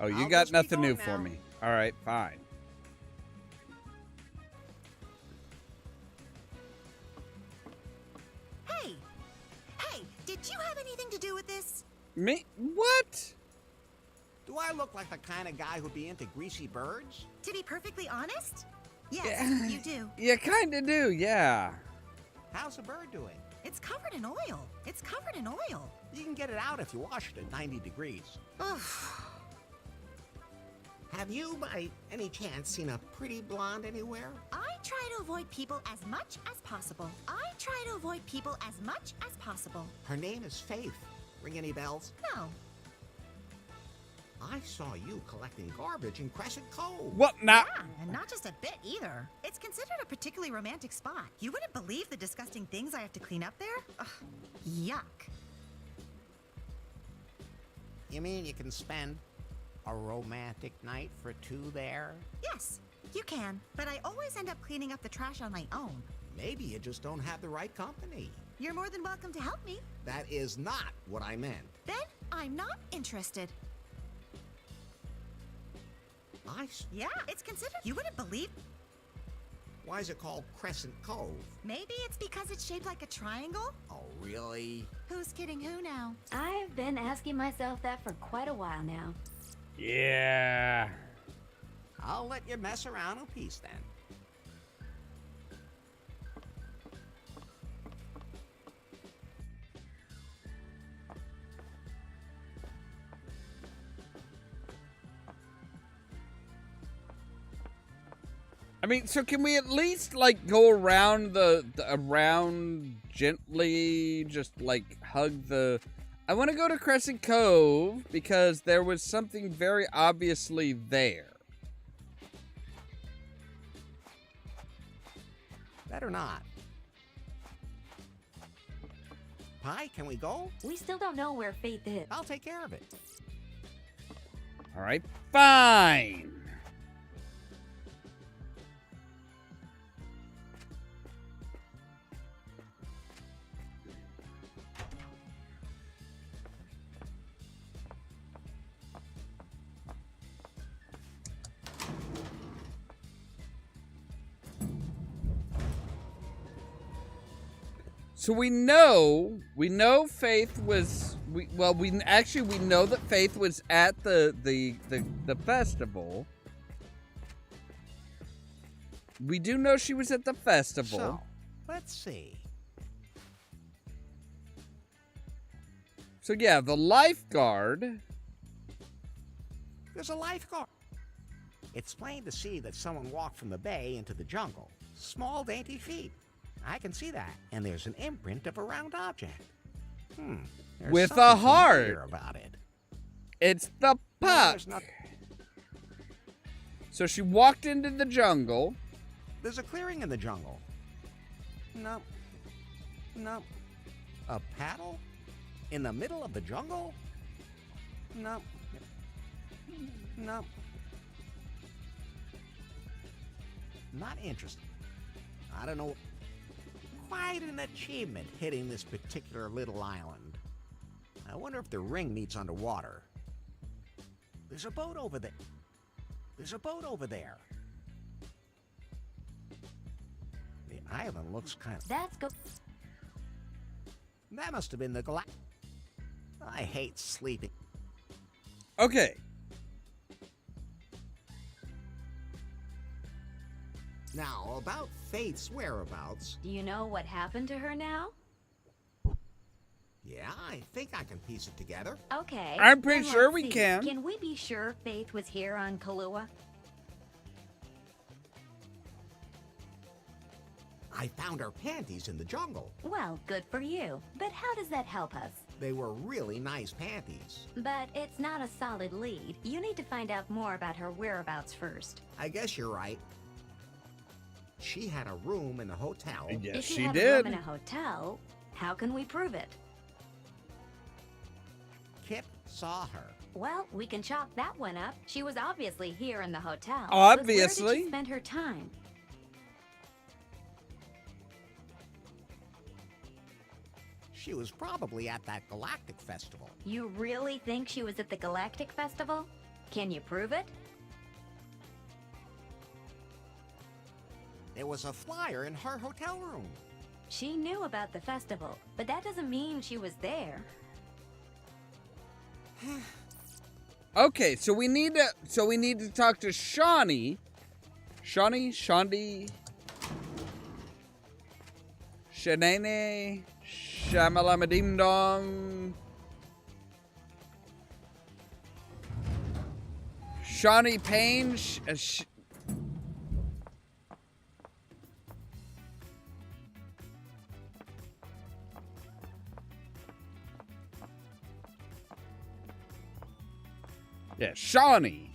Oh, you I'll got just be nothing new going for now. me. All right, fine. Hey! Hey, did you have anything to do with this? Me? What? Do I look like the kind of guy who'd be into greasy birds? To be perfectly honest? Yes, Yeah. you do. You kind of do, yeah. How's the bird doing? It's covered in oil. It's covered in oil. You can get it out if you wash it at 90 degrees. Ugh. Have you, by any chance, seen a pretty blonde anywhere? I try to avoid people as much as possible. Her name is Faith. Ring any bells? No. I saw you collecting garbage in Crescent Cove. What now? Yeah, and not just a bit either. It's considered a particularly romantic spot. You wouldn't believe the disgusting things I have to clean up there. Ugh, yuck. You mean you can spend a romantic night for two there? Yes, you can. But I always end up cleaning up the trash on my own. Maybe you just don't have the right company. You're more than welcome to help me. That is not what I meant. Then I'm not interested. Yeah, it's considered. You wouldn't believe. Why is it called Crescent Cove? Maybe it's because it's shaped like a triangle? Oh, really? Who's kidding who now? I've been asking myself that for quite a while now. Yeah. I'll let you mess around in peace then. I mean, so can we at least like go around around gently, just like hug the? I want to go to Crescent Cove because there was something very obviously there. Better not. Pi, can we go? We still don't know where Faith is. I'll take care of it. All right, fine. So we know Faith was we know that Faith was at the festival. We do know she was at the festival. So, let's see. So yeah, the lifeguard. There's a lifeguard. It's plain to see that someone walked from the bay into the jungle. Small, dainty feet. I can see that. And there's an imprint of a round object. There's With something a heart. familiar about it. It's the No, puck. there's not. So she walked into the jungle. There's a clearing in the jungle. No. No. A paddle? In the middle of the jungle? No. No. Not interested. I don't know. Quite an achievement hitting this particular little island. I wonder if the ring meets underwater. There's a boat over there. There's a boat over there. The island looks kind of... That's go. That must have been the I hate sleeping. Okay. Now, about Faith's whereabouts. Do you know what happened to her now? Yeah, I think I can piece it together. Okay. I'm pretty then sure let's we see. can. Can we be sure Faith was here on Kahlua? I found her panties in the jungle. Well, good for you. But how does that help us? They were really nice panties. But it's not a solid lead. You need to find out more about her whereabouts first. I guess you're right. She had a room in a hotel. Yes, If she she had a did. room in a hotel, how can we prove it? Kip saw her. Well, we can chalk that one up. She was obviously here in the hotel. Obviously. But where did she spend her time? She was probably at that Galactic Festival. You really think she was at the Galactic Festival? Can you prove it? There was a flyer in her hotel room. She knew about the festival, but that doesn't mean she was there. Okay, so we need to talk to Shawnee. Shandi. Shanane. Shamalama Ding Dong. Shawnee Payne. Yeah, Shawnee.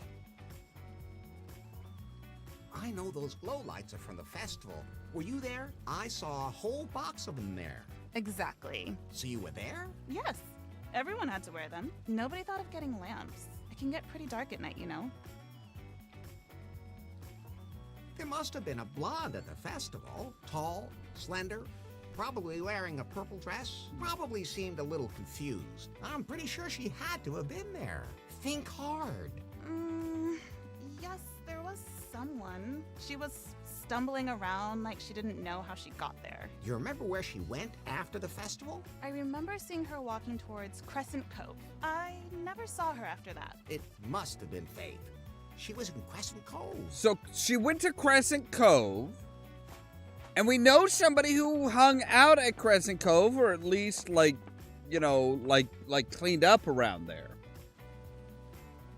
I know those glow lights are from the festival. Were you there? I saw a whole box of them there. Exactly. So you were there? Yes. Everyone had to wear them. Nobody thought of getting lamps. It can get pretty dark at night, you know. There must have been a blonde at the festival. Tall, slender, probably wearing a purple dress. Probably seemed a little confused. I'm pretty sure she had to have been there. Think hard. Yes, there was someone. She was stumbling around like she didn't know how she got there. You remember where she went after the festival? I remember seeing her walking towards Crescent Cove. I never saw her after that. It must have been Faith. She was in Crescent Cove. So she went to Crescent Cove, and we know somebody who hung out at Crescent Cove, or at least like cleaned up around there.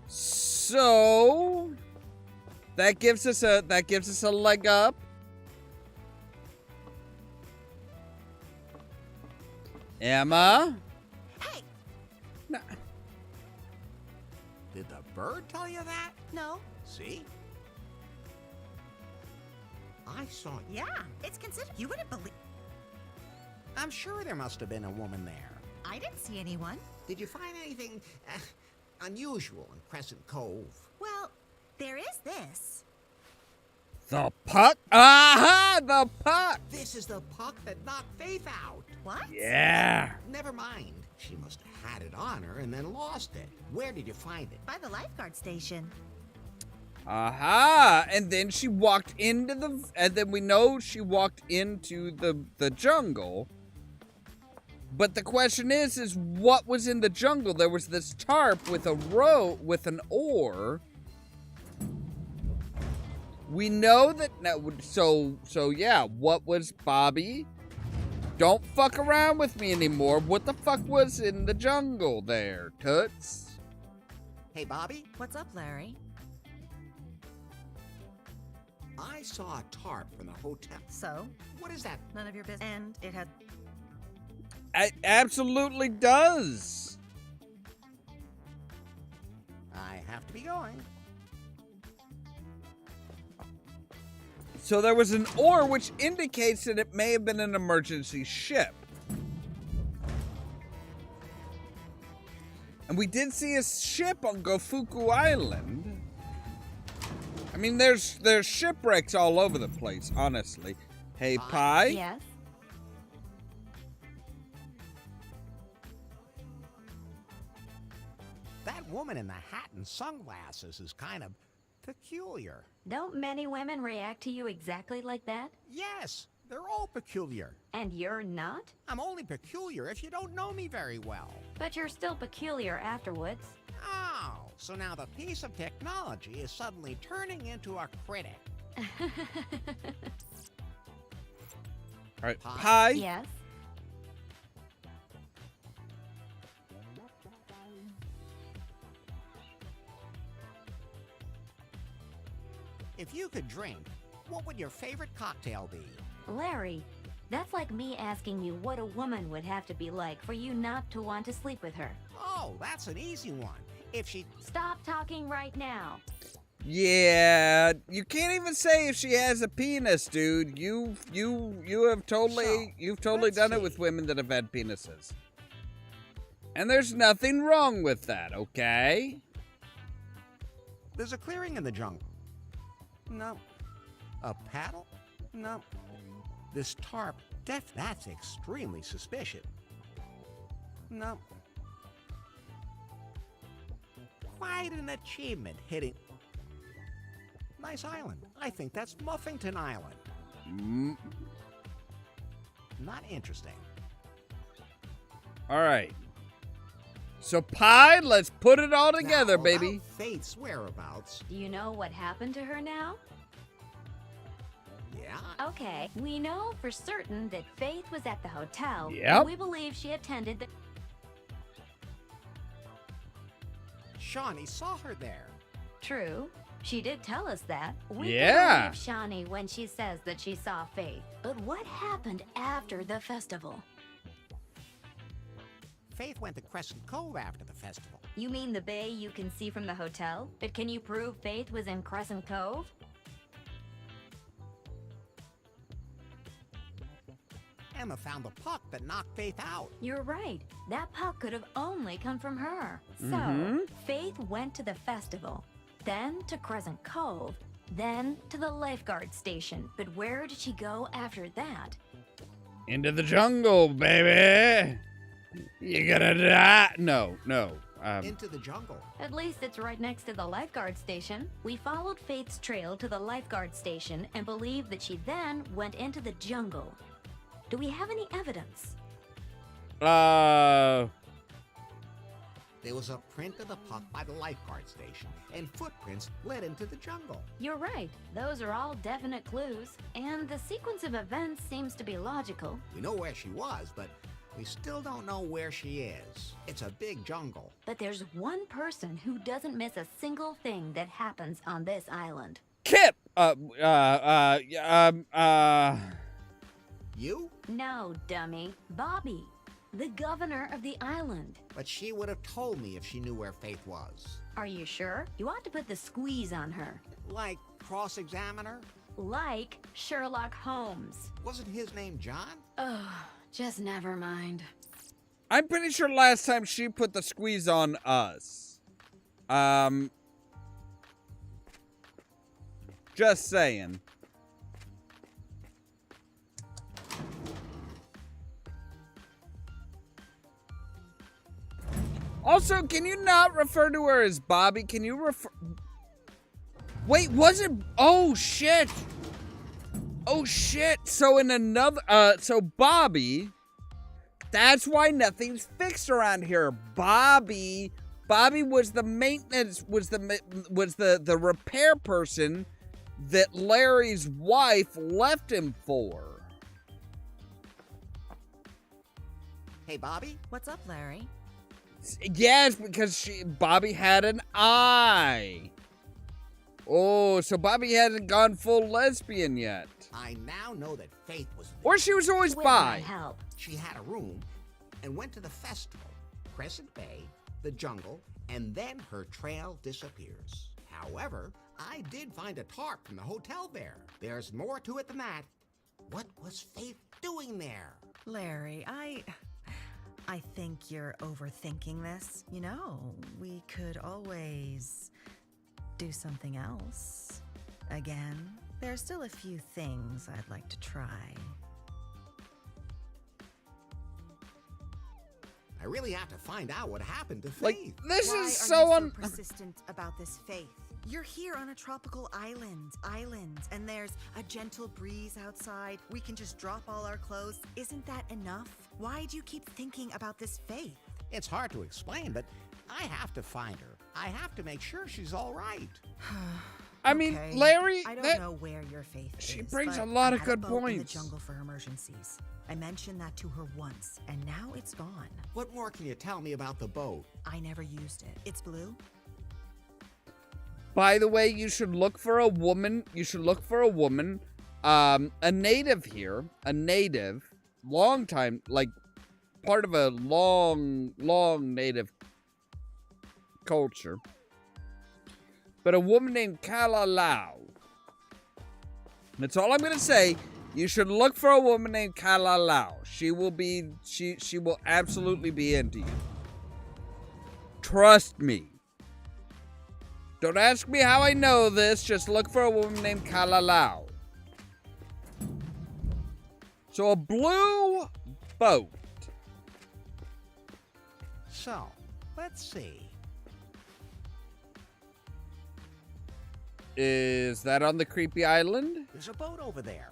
So that gives us a leg up. Emma. Hey! No. Did the bird tell you that? No. See? I saw. Yeah, it's considered. You wouldn't believe. I'm sure there must have been a woman there. I didn't see anyone. Did you find anything unusual in Crescent Cove? Well, there is this. The puck? Aha! The puck! This is the puck that knocked Faith out. What? Yeah. Never mind. She must have had it on her and then lost it. Where did you find it? By the lifeguard station. Aha! And then she walked into the... And then we know she walked into the jungle. But the question is what was in the jungle? There was this tarp with a rope, with an oar. We know that... So yeah, what was Bobby? Don't fuck around with me anymore. What the fuck was in the jungle there, Toots? Hey, Bobby? What's up, Larry? I saw a tarp from the hotel. So? What is that? None of your business. And it had... It absolutely does. I have to be going. So there was an oar, which indicates that it may have been an emergency ship. And we did see a ship on Gofuku Island. I mean, there's shipwrecks all over the place, honestly. Hey, Pi? Yes? That woman in the hat and sunglasses is kind of peculiar. Don't many women react to you exactly like that? Yes, they're all peculiar. And you're not? I'm only peculiar if you don't know me very well. But you're still peculiar afterwards. Oh, so now the piece of technology is suddenly turning into a critic. All right, Pi? Yes? If you could drink, what would your favorite cocktail be? Larry, that's like me asking you what a woman would have to be like for you not to want to sleep with her. Oh, that's an easy one. If she... Stop talking right now. Yeah, you can't even say if she has a penis, dude. You've totally let's done it see. with women that have had penises. And there's nothing wrong with that, okay? There's a clearing in the jungle. No. A paddle? No. This tarp, that's extremely suspicious. No. Quite an achievement hitting... Nice island. I think that's Muffington Island. Mm. Not interesting. All right. So, Pi, let's put it all together, Now, baby. about Faith's whereabouts. Do you know what happened to her now? Yeah. Okay, we know for certain that Faith was at the hotel. Yep. We believe she attended the... Shawnee saw her there. True. She did tell us that. We Yeah. can believe Shawnee when she says that she saw Faith. But what happened after the festival? Faith went to Crescent Cove after the festival. You mean the bay you can see from the hotel? But can you prove Faith was in Crescent Cove? Emma found the puck that knocked Faith out. You're right. That puck could have only come from her. So, Mhm. Faith went to the festival, then to Crescent Cove, then to the lifeguard station. But where did she go after that? Into the jungle, baby. You're gonna die. No. Into the jungle. At least it's right next to the lifeguard station. We followed Faith's trail to the lifeguard station and believe that she then went into the jungle. Do we have any evidence? There was a print of the puck by the lifeguard station, and footprints led into the jungle. You're right. Those are all definite clues. And the sequence of events seems to be logical. We know where she was, but we still don't know where she is. It's a big jungle. But there's one person who doesn't miss a single thing that happens on this island. Kip. You? No, dummy. Bobby, the governor of the island. But she would have told me if she knew where Faith was. Are you sure? You ought to put the squeeze on her. Like cross-examine her? Like Sherlock Holmes. Wasn't his name John? Oh, just never mind. I'm pretty sure last time she put the squeeze on us. Just saying. Also, can you not refer to her as Bobby? Can you refer... Wait, was it... Oh, shit. Oh, shit. So in another... So Bobby... That's why nothing's fixed around here. Bobby was the maintenance... Was the repair person that Larry's wife left him for. Hey, Bobby? What's up, Larry? Yes, because Bobby had an eye. Oh, so Bobby hasn't gone full lesbian yet. I now know that Faith was there. Or she was always With my bi. help. She had a room and went to the festival, Crescent Bay, the jungle, and then her trail disappears. However, I did find a tarp from the hotel there. There's more to it than that. What was Faith doing there? Larry, I think you're overthinking this. You know, we could always do something else. Again, there are still a few things I'd like to try. I really have to find out what happened to Like, Faith. this Why is are so you so persistent about this faith? You're here on a tropical island, and there's a gentle breeze outside. We can just drop all our clothes. Isn't that enough? Why do you keep thinking about this faith? It's hard to explain, but I have to find her. I have to make sure she's all right. I mean, Okay, Larry, I don't know where your faith is. she brings but a lot I of had good boat in the points. jungle for emergencies. I mentioned that to her once, and now it's gone. What more can you tell me about the boat? I never used it. It's blue. By the way, you should look for a woman. A native here, long time, like part of a long native culture. But a woman named Kalalau. That's all I'm gonna say. You should look for a woman named Kalalau. She will absolutely be into you. Trust me. Don't ask me how I know this. Just look for a woman named Kalalau. So a blue boat. So, let's see. Is that on the creepy island? There's a boat over there.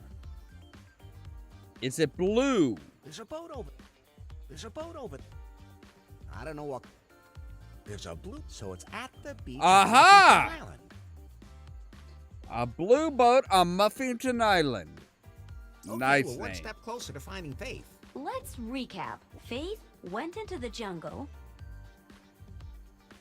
Is it blue? There's a boat over. I don't know what. There's a blue. So it's at the beach. Aha! On Island. A blue boat on Muffington Island. Okay, Nice well, one name. step closer to finding Faith. Let's recap. Faith went into the jungle.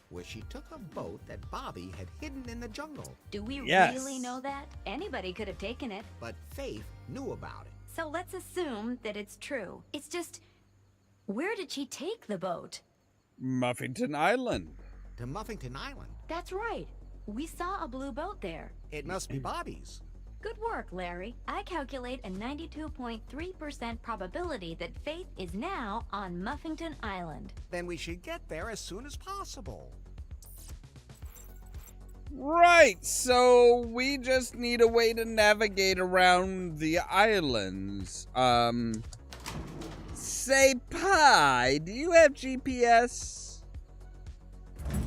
Where she took a boat that Bobby had hidden in the jungle. Do we Yes. really know that? Anybody could have taken it. But Faith knew about it. So let's assume that it's true. It's just, where did she take the boat? Muffington Island. To Muffington Island. That's right. We saw a blue boat there. It must be Bobby's. Good work, Larry. I calculate a 92.3% probability that Faith is now on Muffington Island. Then we should get there as soon as possible. Right, so we just need a way to navigate around the islands. Say, Pi, do you have GPS?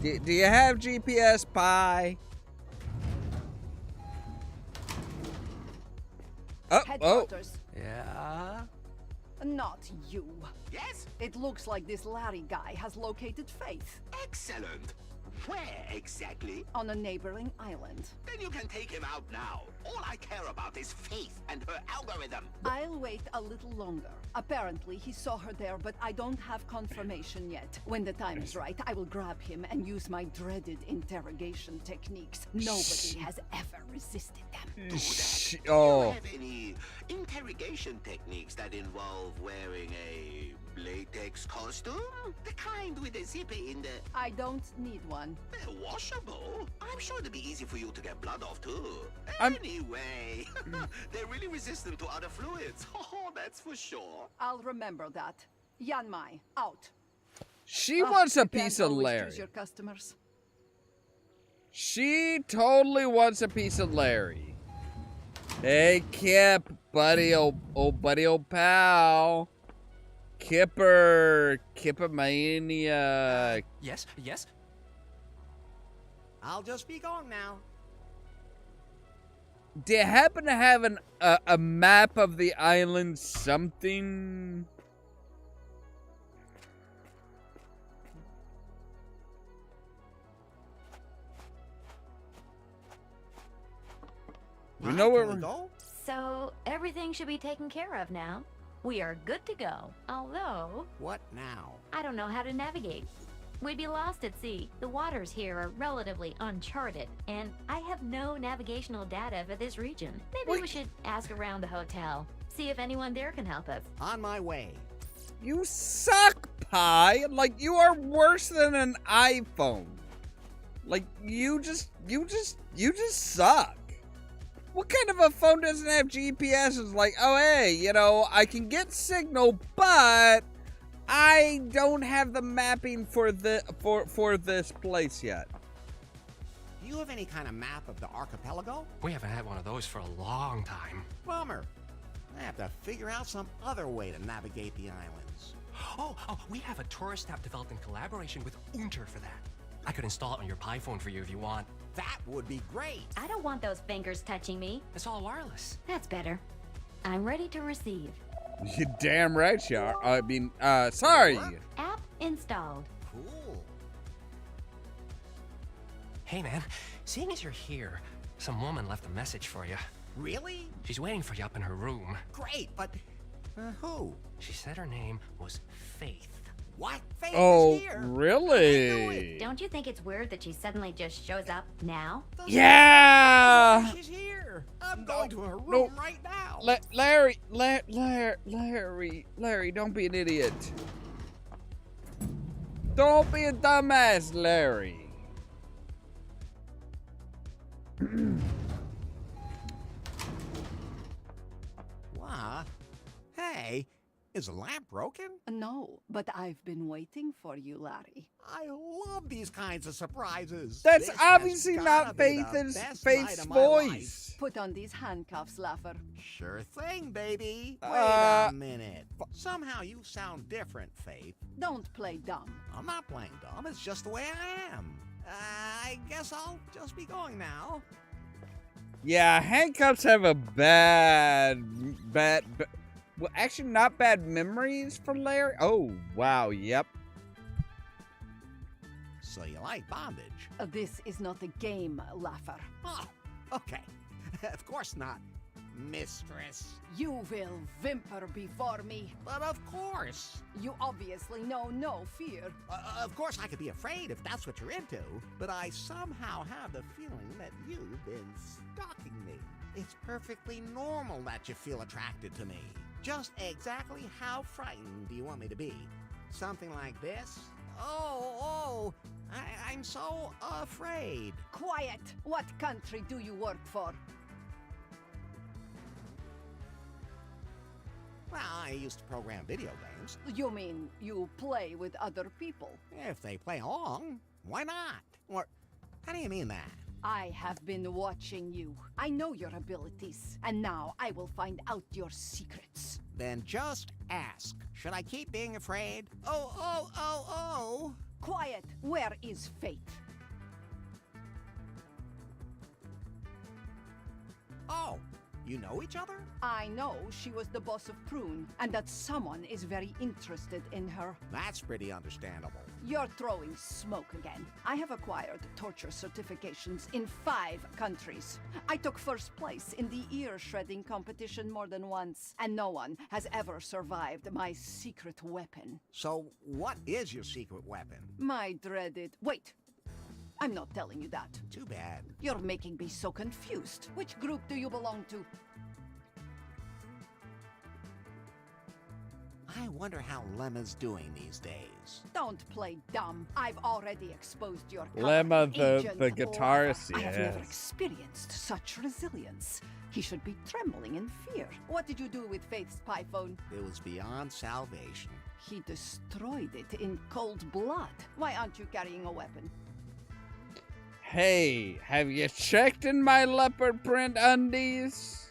Do you have GPS, Pi? Oh. Headquarters. Yeah? Not you. Yes? It looks like this Larry guy has located Faith Excellent. Where exactly? on a neighboring island. Then you can take him out now. All I care about is Faith and her algorithm. I'll wait a little longer. Apparently, he saw her there, but I don't have confirmation yet. When the time is right, I will grab him and use my dreaded interrogation techniques. Nobody has ever resisted them. Do you Oh. have any interrogation techniques that involve wearing a latex costume? The kind with a zipper in the... I don't need one. Washable? I'm sure it'd be easy for you to get blood off, too. I'm- Anyway, they're really resistant to other fluids. Oh, that's for sure. I'll remember that. Yanmai, out. She Ah, wants a you can't piece of always Larry. choose your customers. She totally wants a piece of Larry. Hey, Kip, buddy, buddy, old pal. Kippermania. Yes, yes. I'll just be going now. Do you happen to have a map of the island something? We know where Can we we're... go? So, everything should be taken care of now. We are good to go. Although, What now? I don't know how to navigate. We'd be lost at sea. The waters here are relatively uncharted, and I have no navigational data for this region. Maybe we should ask around the hotel, see if anyone there can help us. On my way. You suck, Pi. Like, you are worse than an iPhone. Like, you just suck. What kind of a phone doesn't have GPS? It's like, oh, hey, you know, I can get signal, but I don't have the mapping for this place yet. Do you have any kind of map of the archipelago? We haven't had one of those for a long time. Bummer. I have to figure out some other way to navigate the islands. Oh, we have a tourist app developed in collaboration with Unter for that. I could install it on your Pi phone for you if you want. That would be great. I don't want those fingers touching me. It's all wireless. That's better. I'm ready to receive. You damn right you are. I mean, sorry. App installed. Cool. Hey, man, seeing as you're here, some woman left a message for you. Really? She's waiting for you up in her room. Great, but who? She said her name was Faith. What? Faith Oh, is here. really? Don't you think it's weird that she suddenly just shows up now? Yeah. She's here. I'm going to her room no. right now. Larry, don't be an idiot. Don't be a dumbass, Larry. What? Hey, is the lamp broken? No, but I've been waiting for you, Larry. I love these kinds of surprises. That's This obviously has not gotta be the Faith's best night Faith's of my life. voice. Put on these handcuffs, Laffer. Sure thing, baby. Wait Uh, a minute. Somehow you sound different, Faith. Don't play dumb. I'm not playing dumb. It's just the way I am. I guess I'll just be going now. Yeah, handcuffs have a bad, well, actually not bad memories for Larry. Oh, wow, yep. So you like bondage? This is not a game, Laffer. Oh, okay. Of course not, mistress. You will whimper before me. But of course. You obviously know no fear. Of course I could be afraid if that's what you're into, but I somehow have the feeling that you've been stalking me. It's perfectly normal that you feel attracted to me. Just exactly how frightened do you want me to be? Something like this? I'm so afraid. Quiet! What country do you work for? Well, I used to program video games. You mean you play with other people? If they play along, why not? Or, how do you mean that? I have been watching you. I know your abilities, and now I will find out your secrets. Then just ask. Should I keep being afraid? Oh. Quiet! Where is Faith? Oh, you know each other? I know she was the boss of Prune, and that someone is very interested in her. That's pretty understandable. You're throwing smoke again. I have acquired torture certifications in 5 countries. I took first place in the ear-shredding competition more than once, and no one has ever survived my secret weapon. So, what is your secret weapon? My dreaded... Wait! I'm not telling you that. Too bad. You're making me so confused. Which group do you belong to? I I wonder how Lemma's doing these days. Don't play dumb. I've already exposed your Lemma, Agent the guitarist, Lava. I have never yes. experienced such resilience. He should be trembling in fear. What did you do with Faith's pie phone? It was beyond salvation. He destroyed it in cold blood. Why aren't you carrying a weapon? Hey, have you checked in my leopard print undies?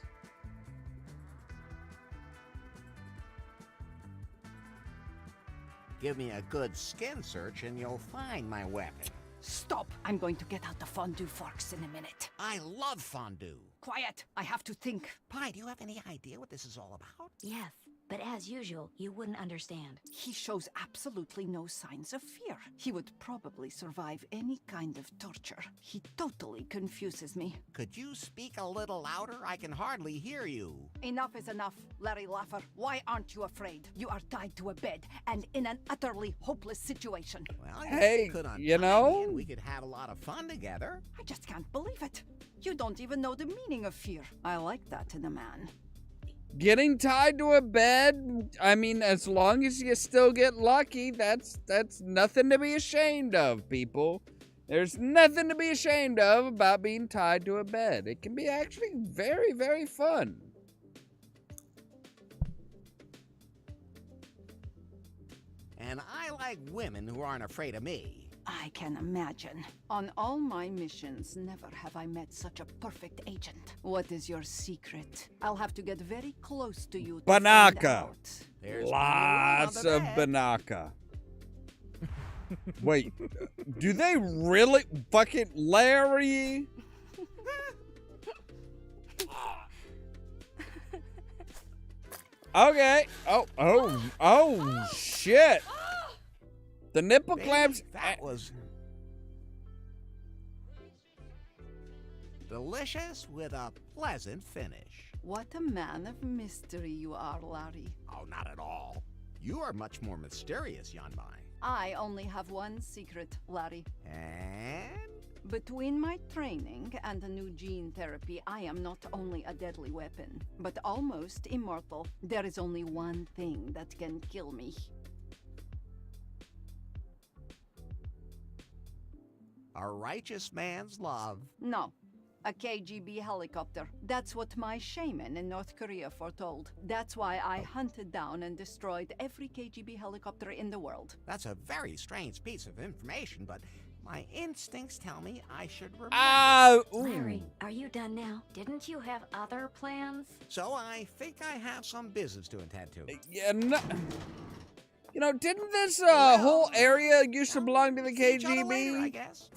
Give me a good skin search and you'll find my weapon. Stop! I'm going to get out the fondue forks in a minute. I love fondue. Quiet! I have to think. Pie, do you have any idea what this is all about? Yes, but as usual, you wouldn't understand. He shows absolutely no signs of fear. He would probably survive any kind of torture. He totally confuses me. Could you speak a little louder? I can hardly hear you. Enough is enough, Larry Laffer. Why aren't you afraid? You are tied to a bed and in an utterly hopeless situation. Well, Hey, you could you untie know? me and we could have a lot of fun together. I just can't believe it. You don't even know the meaning of fear. I like that in a man. Getting tied to a bed, I mean, as long as you still get lucky, that's nothing to be ashamed of, people. There's nothing to be ashamed of about being tied to a bed. It can be actually very, very fun. And I like women who aren't afraid of me. I can imagine. On all my missions, never have I met such a perfect agent. What is your secret? I'll have to get very close to you to find Banaka. out. There's Lots plenty of room on the bed. Banaka. Wait, do they really fucking Larry? Okay. Oh, shit. The nipple Baby, clamps. that was delicious with a pleasant finish. What a man of mystery you are, Larry. Oh, not at all. You are much more mysterious, Yanbai. I only have one secret, Larry. And Between my training and the new gene therapy, I am not only a deadly weapon, but almost immortal. There is only one thing that can kill me. a righteous man's love. No. A KGB helicopter. That's what my shaman in North Korea foretold. That's why I hunted down and destroyed every KGB helicopter in the world. That's a very strange piece of information, but my instincts tell me I should remember. Larry, are you done now? Didn't you have other plans? So I think I have some business to attend to. Yeah, no, you know, didn't this whole area used to belong to the See each other later, I KGB? guess.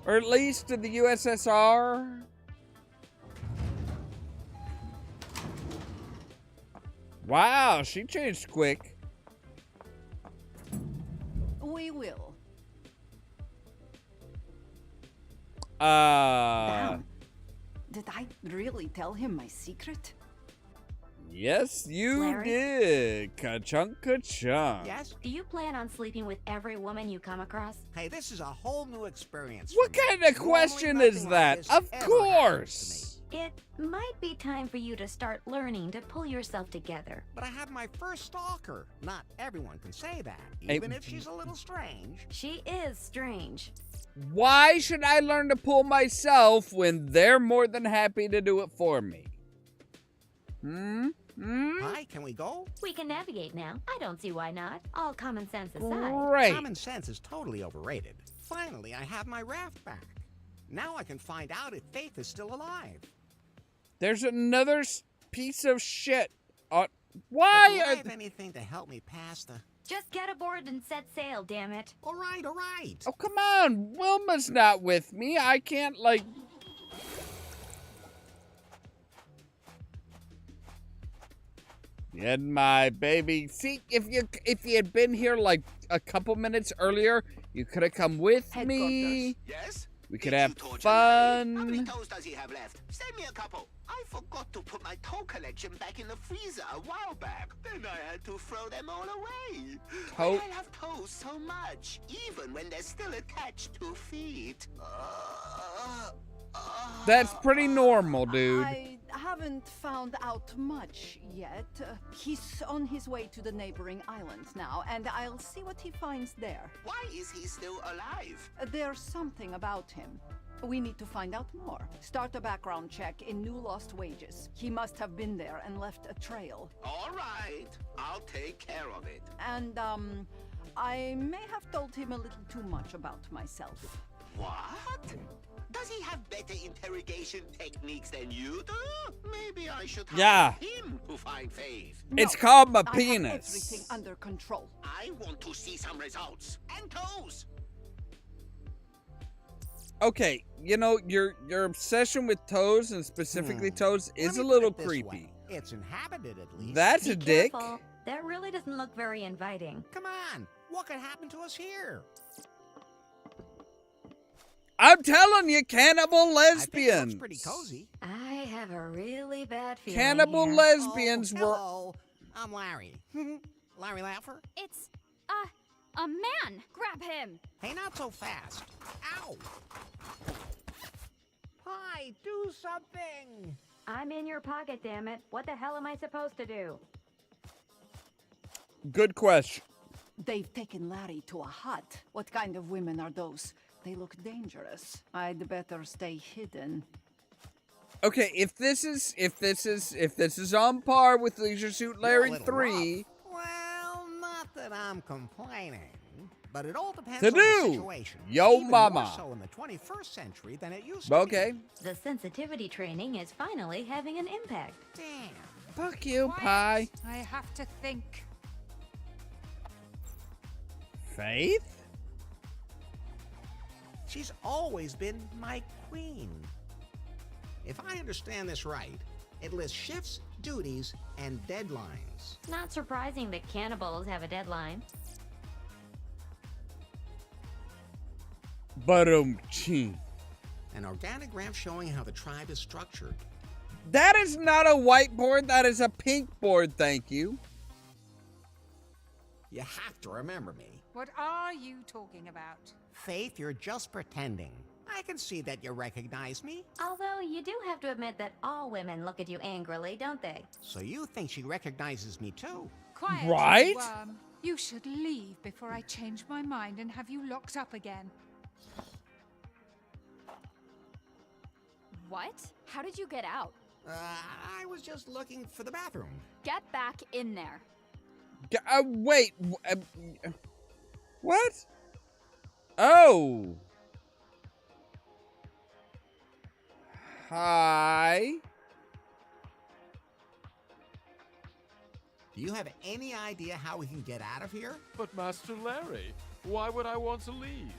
Or at least to the USSR? Wow, she changed quick. We will. Did I really tell him my secret? Yes, you Larry? did. Ka-chunk, ka-chunk. Yes? Do you plan on sleeping with every woman you come across? Hey, this is a whole new experience. What for me. kind of Normally question nothing is like that? this Of ever course. happens to me. It might be time for you to start learning to pull yourself together. But I have my first stalker. Not everyone can say that, Hey, even if she's a little strange. She is strange. Why should I learn to pull myself when they're more than happy to do it for me? Hi, can we go? We can navigate now. I don't see why not. All common sense aside. Great. Common sense is totally overrated. Finally, I have my raft back. Now I can find out if Faith is still alive. There's another piece of shit. But Why? do I have anything to help me pass the... Just get aboard and set sail, damn it. All right, all right. Oh, come on. Wilma's not with me. I can't, like... And my baby. See, if you had been here like a couple minutes earlier, you could have come with me. Yes? We could Did have you torture Larry? How many fun. toes does he have left? Send me a couple. I forgot to put my toe collection back in the freezer a while back. Then I had to throw them all away. Toe- I love toes so much, even when they're still attached to feet. That's pretty normal, dude. I have haven't found out much yet. He's on his way to the neighboring islands now, and I'll see what he finds there. Why is he still alive? There's something about him. We need to find out more. Start a background check in New Lost Wages. He must have been there and left a trail. All right, I'll take care of it. And, I may have told him a little too much about myself. What? Does he have better interrogation techniques than you do? Maybe I should hire him to find Faith. It's called my I penis. have everything under control. I want to see some results. And toes. Okay, you know, your obsession with toes and specifically toes Let is me a put little it this creepy. way. It's inhabited at least. That's Be a dick. careful. That really doesn't look very inviting. Come on. What could happen to us here? I'm telling you, cannibal I think it lesbians. looks pretty cozy. I have a really bad feeling Cannibal here. lesbians Oh, were. hello. I'm Larry. Larry Laffer? It's, a man! Grab him! Hey, not so fast. Ow! Hi, do something! I'm in your pocket, damn it. What the hell am I supposed to do? Good question. They've taken Larry to a hut. What kind of women are those? They look dangerous. I'd better stay hidden. Okay, if this is on par with Leisure Suit You're a Larry little 3, rough. Well, not that I'm complaining, but it all depends To on the do. situation. Yo Even more mama. so in the 21st century than it used to okay. be. The sensitivity training is finally having an impact. Damn. Fuck you, pie. I have to think. Faith? She's always been my queen. If I understand this right, it lists shifts, duties, and deadlines. Not surprising that cannibals have a deadline. Ba-dum-ching. An organogram showing how the tribe is structured. That is not a whiteboard. That is a pink board, thank you. You have to remember me. What are you talking about? Faith, you're just pretending. I can see that you recognize me. Although you do have to admit that all women look at you angrily, don't they? So you think she recognizes me too? Quiet, you Right? worm. You should leave before I change my mind and have you locked up again. What? How did you get out? I was just looking for the bathroom. Get back in there. Wait. What? Oh. Hi. Do you have any idea how we can get out of here? But Master Larry, why would I want to leave?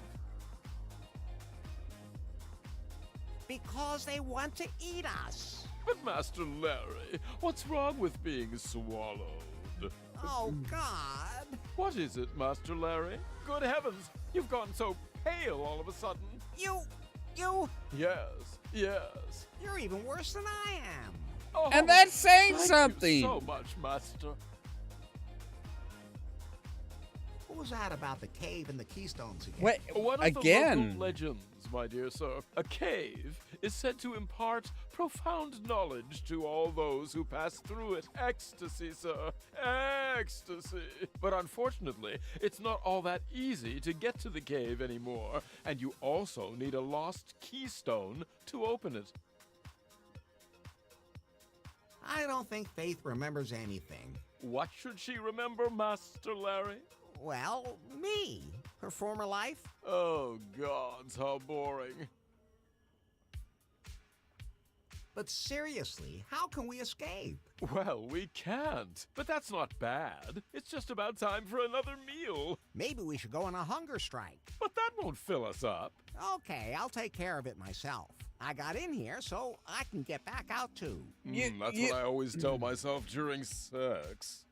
Because they want to eat us. But Master Larry, what's wrong with being swallowed? Oh, God. What is it, Master Larry? Good heavens, you've gone so pale all of a sudden. You, Yes. you're even worse than I am. Oh, And that's saying thank something. You so much, Master. What was that about the cave and the keystones again? Wait, One of the again. local legends, my dear sir. A cave is said to impart profound knowledge to all those who pass through it. Ecstasy, sir. Ecstasy. But unfortunately, it's not all that easy to get to the cave anymore, and you also need a lost keystone to open it. I don't think Faith remembers anything. What should she remember, Master Larry? Well, me. Her former life. Oh, gods, how boring. But seriously, how can we escape? Well, we can't. But that's not bad. It's just about time for another meal. Maybe we should go on a hunger strike. But that won't fill us up. Okay, I'll take care of it myself. I got in here so I can get back out too. That's what I always tell myself during sex.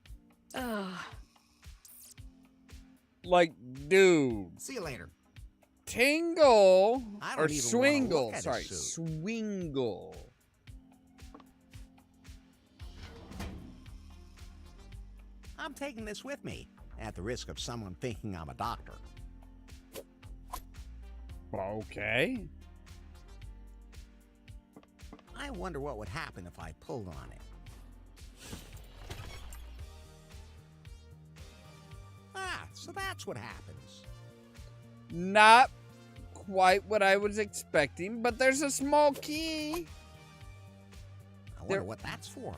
Ugh. Like, dude. See you later. Tingle I or don't even wanna swingle. look at his Sorry, suit. swingle. I'm taking this with me, at the risk of someone thinking I'm a doctor. Okay. I I wonder what would happen if I pulled on it. Ah, so that's what happens. Not quite what I was expecting, but there's a small key. I wonder what that's for.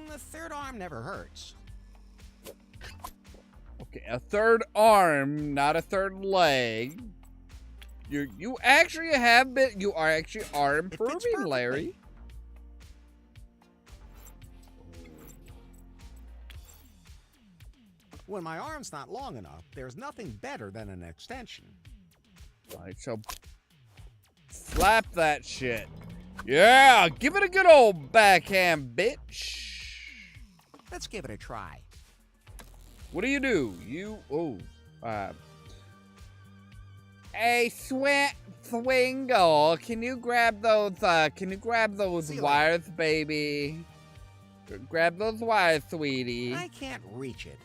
The third arm never hurts. Okay, a third arm, not a third leg. You actually have been. You are actually improving, Larry. When my arm's not long enough, there's nothing better than an extension. Alright, so slap that shit. Yeah, give it a good old backhand, bitch. Let's give it a try. What do? Hey, Swingle, can you grab those wires, baby? Grab those wires, sweetie. I can't reach it.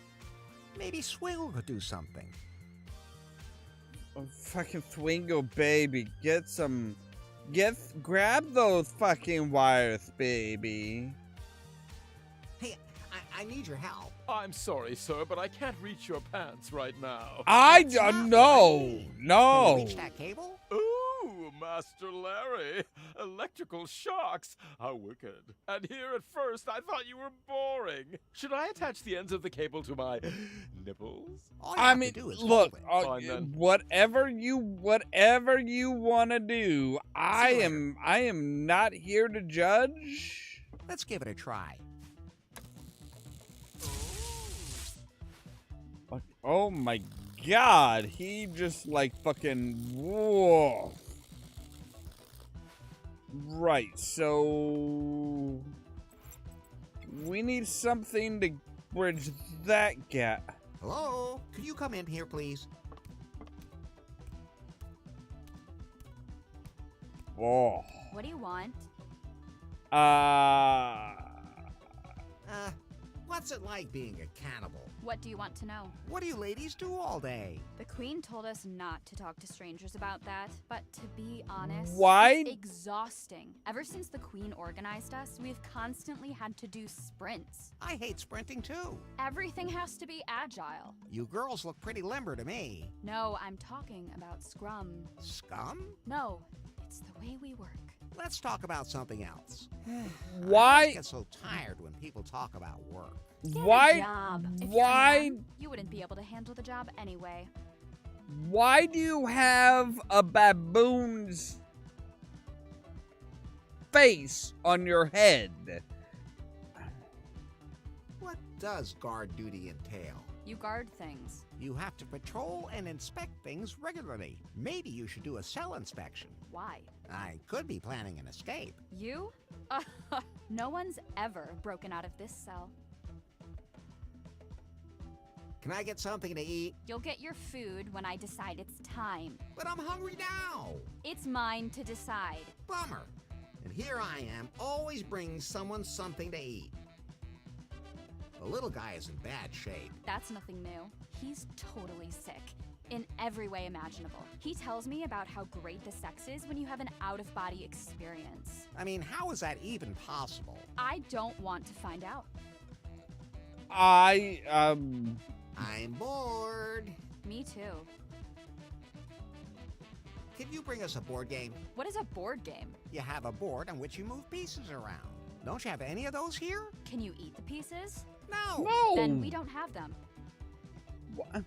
Maybe Swiggle could do something. Oh, fucking Swingle, baby, grab those fucking wires, baby. Hey, I need your help. I'm sorry, sir, but I can't reach your pants right now. I don't know. No. Can you reach that cable? Ooh, Master Larry. Electrical shocks. How wicked. And here at first, I thought you were boring. Should I attach the ends of the cable to my nipples? All you have to do is look, hold it. whatever you want to do, I am not here to judge. Let's give it a try. Oh my God, he just like fucking, whoa. Right, so we need something to bridge that gap. Hello? Could you come in here, please? Oh. What do you want? What's it like being a cannibal? What do you want to know? What do you ladies do all day? The Queen told us not to talk to strangers about that, but to be honest, Why? it's exhausting. Ever since the Queen organized us, we've constantly had to do sprints. I hate sprinting too. Everything has to be agile. You girls look pretty limber to me. No, I'm talking about scrum. Scum? No, it's the way we work. Let's talk about something else. Why? I get so tired when people talk about work. Get Why? a job. If you're a Why? man, you wouldn't be able to handle the job anyway. Why do you have a baboon's face on your head? What does guard duty entail? You guard things. You have to patrol and inspect things regularly. Maybe you should do a cell inspection. Why? I could be planning an escape. You? No one's ever broken out of this cell. Can I get something to eat? You'll get your food when I decide it's time. But I'm hungry now. It's mine to decide. Bummer. And here I am, always bringing someone something to eat. The little guy is in bad shape. That's nothing new. He's totally sick. In every way imaginable. He tells me about how great the sex is when you have an out-of-body experience. I mean, how is that even possible? I don't want to find out. I'm bored. Me too. Can you bring us a board game? What is a board game? You have a board on which you move pieces around. Don't you have any of those here? Can you eat the pieces? No. No. Then we don't have them. What?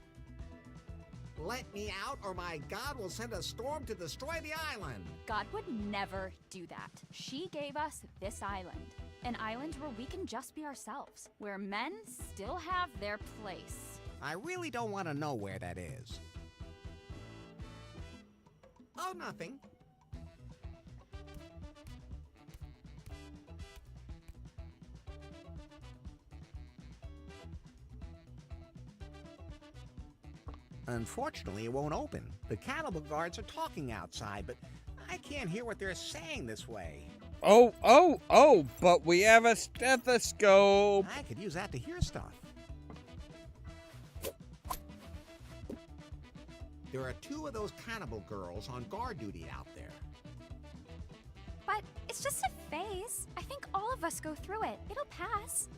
Let me out or my God will send a storm to destroy the island. God would never do that. She gave us this island. An island where we can just be ourselves. Where men still have their place. I really don't want to know where that is. Oh, nothing. Unfortunately, it won't open. The cannibal guards are talking outside, but I can't hear what they're saying this way. Oh, but we have a stethoscope. I could use that to hear stuff. There are 2 of those cannibal girls on guard duty out there. But it's just a phase. I think all of us go through it. It'll pass.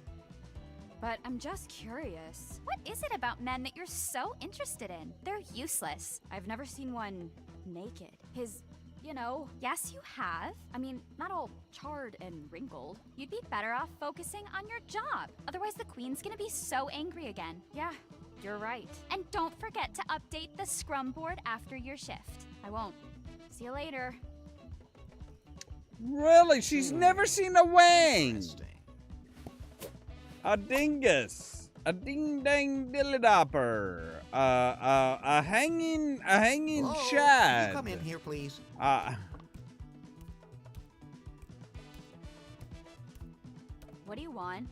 But I'm just curious. What is it about men that you're so interested in? They're useless. I've never seen one naked. Yes, you have. I mean, not all charred and wrinkled. You'd be better off focusing on your job. Otherwise, the queen's gonna be so angry again. Yeah, you're right. And don't forget to update the scrum board after your shift. I won't. See you later. Really? She's never seen a wang. A dingus. A ding-dang dilly-dopper. A hanging Hello? shad. Can you come in here, please? What do you want?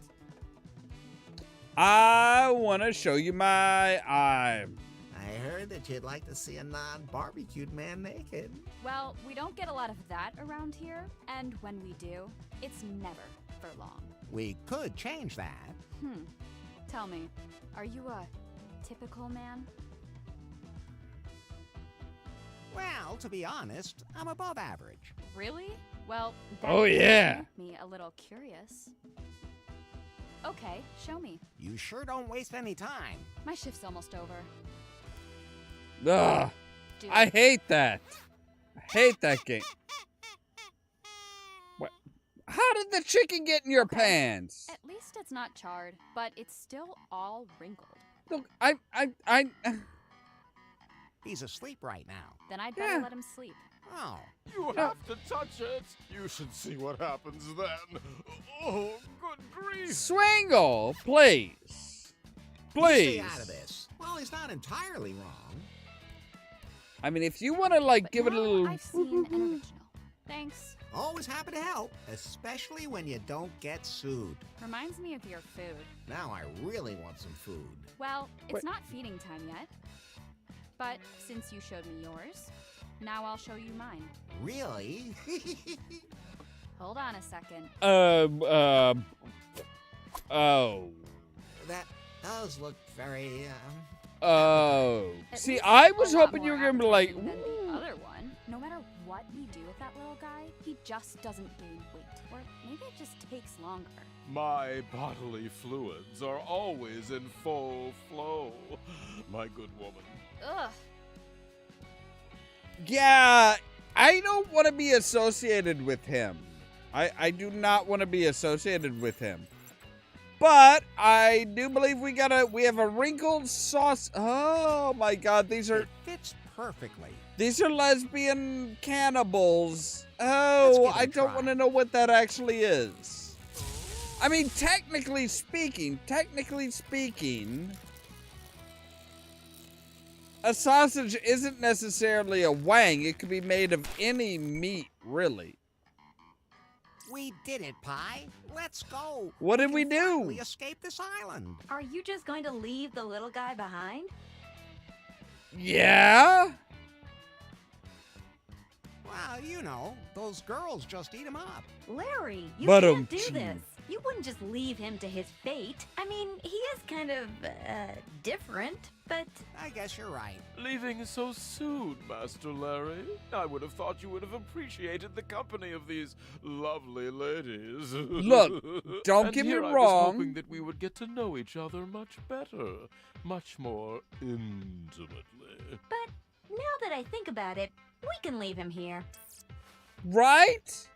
I want to show you my eye. I heard that you'd like to see a non-barbecued man naked. Well, we don't get a lot of that around here, and when we do, it's never for long. We could change that. Tell me, are you a typical man? Well, to be honest, I'm above average. Really? Well, Oh, that yeah. does make me a little curious. Okay, show me. You sure don't waste any time. My shift's almost over. Ugh. I hate that. I hate that game. What? How did the chicken get in your pants? At least it's not charred, but it's still all wrinkled. Look, He's asleep right now. Then I'd better let him sleep. Oh. You have to touch it. You should see what happens then. Oh, good grief. Swingle, please. You Please. stay out of this. Well, he's not entirely wrong. I mean, if you want to, like, But give it a now little... I've seen an original. Thanks. Always happy to help, especially when you don't get sued. Reminds me of your food. Now I really want some food. Well, it's Wait. not feeding time yet. But since you showed me yours, now I'll show you mine. Really? Hold on a second. Oh. That does look very, Oh. At See, least I a was lot hoping you were more going to be like, appetizing than the other one. No matter what we do with that little guy, he just doesn't gain weight. Or maybe it just takes longer. My bodily fluids are always in full flow, my good woman. Ugh. yeah, I don't want to be associated with him. I do not want to be associated with him. But I do believe we have a wrinkled sauce. Oh my God, it fits perfectly. these are lesbian cannibals. Oh, give it a I don't try. want to know what that actually is. I mean, technically speaking, a sausage isn't necessarily a wang. It could be made of any meat, really. We did it, Pi. Let's go. What did we do? Finally escape this island. Are you just going to leave the little guy behind? Yeah? Well, you know, those girls just eat him up. Larry, you But, can't do gee. this. You wouldn't just leave him to his fate. I mean, he is kind of, different, but... I guess you're right. Leaving so soon, Master Larry? I would have thought you would have appreciated the company of these lovely ladies. Look, don't And get me here I was wrong. hoping that we would get to know each other much better, much more intimately. But now that I think about it, we can leave him here. Right?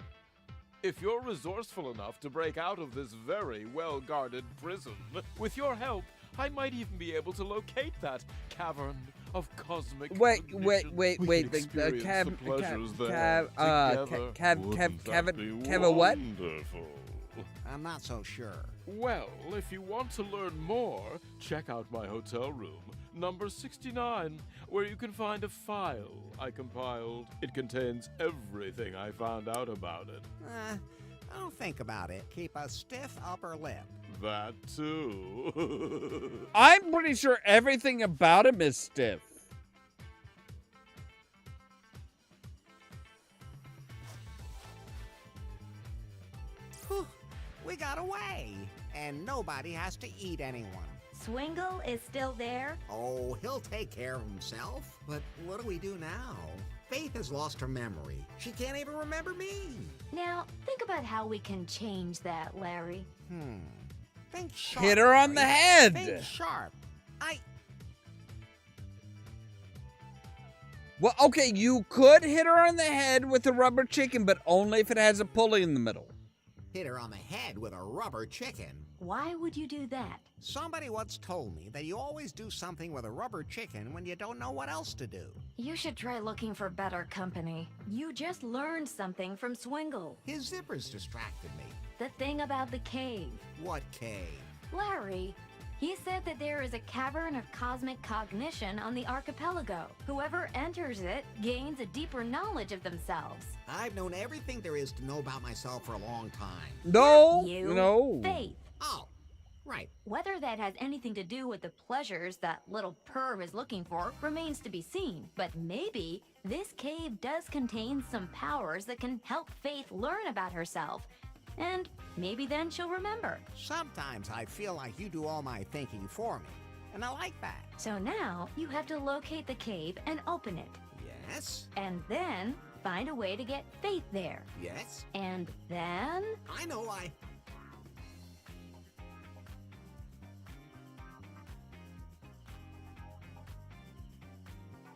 If you're resourceful enough to break out of this very well-guarded prison, with your help, I might even be able to locate that cavern of cosmic Wait. We could experience the pleasures there together. Wouldn't that be a what? wonderful? I'm not so sure. Well, if you want to learn more, check out my hotel room, number 69, where you can find a file I compiled. It contains everything I found out about it. Don't think about it. Keep a stiff upper lip. That too. I'm pretty sure everything about him is stiff. Whew, we got away, and nobody has to eat anyone. Swingle is still there? Oh, he'll take care of himself. But what do we do now? Faith has lost her memory. She can't even remember me. Now, think about how we can change that, Larry. Think sharp. Hit her on the Larry. head. Think sharp. Well, okay, you could hit her on the head with a rubber chicken, but only if it has a pulley in the middle. Hit her on the head with a rubber chicken. Why would you do that? Somebody once told me that you always do something with a rubber chicken when you don't know what else to do. You should try looking for better company. You just learned something from Swingle. His zippers distracted me. The thing about the cave. What cave? Larry, he said that there is a cavern of cosmic cognition on the archipelago. Whoever enters it gains a deeper knowledge of themselves. I've known everything there is to know about myself for a long time. No, You, no. Faith. Oh, right. Whether that has anything to do with the pleasures that little perv is looking for remains to be seen. But maybe this cave does contain some powers that can help Faith learn about herself. And maybe then she'll remember. Sometimes I feel like you do all my thinking for me, and I like that. So now you have to locate the cave and open it. Yes? And then find a way to get Faith there. Yes? And then... I know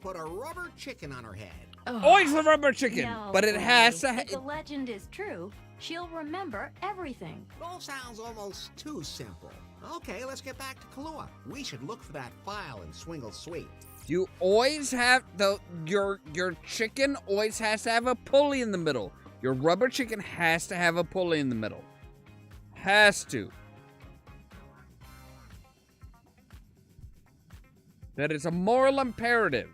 Put a rubber chicken on her head. Always the rubber chicken, No but it way. has to... If the legend is true, she'll remember everything. It all sounds almost too simple. Okay, let's get back to Kahlua. We should look for that file in Swingle Suite. You always have your chicken always has to have a pulley in the middle. Your rubber chicken has to have a pulley in the middle. Has to. That is a moral imperative.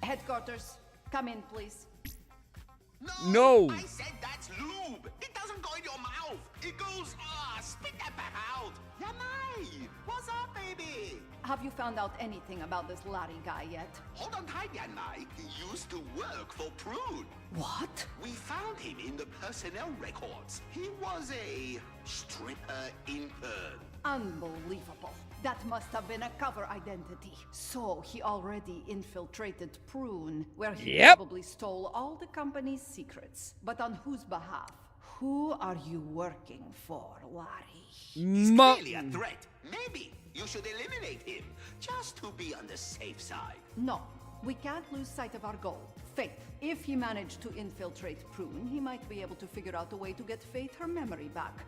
Headquarters, come in, please. No. I said that's lube. It doesn't go in your mouth. It goes, spit that back out. Yamai, what's up, baby? Have you found out anything about this Larry guy yet? Hold on tight, Yanmai. He used to work for Prune. What? We found him in the personnel records. He was a stripper intern. Unbelievable. That must have been a cover identity. So he already infiltrated Prune, where he probably stole all the company's secrets. But on whose behalf? Who are you working for, Larry? He's clearly a threat. Maybe you should eliminate him, just to be on the safe side. No, we can't lose sight of our goal. Faith. If he managed to infiltrate Prune, he might be able to figure out a way to get Faith her memory back.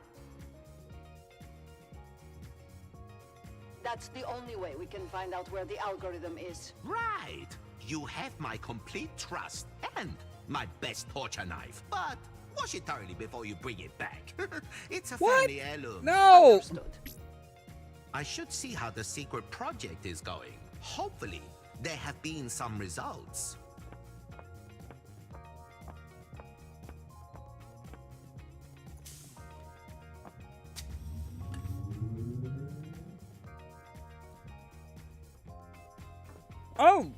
That's the only way we can find out where the algorithm is. Right. You have my complete trust and my best torture knife. But wash it thoroughly before you bring it back. It's a family heirloom. No. Understood. I should see how the secret project is going. Hopefully, there have been some results. Oh,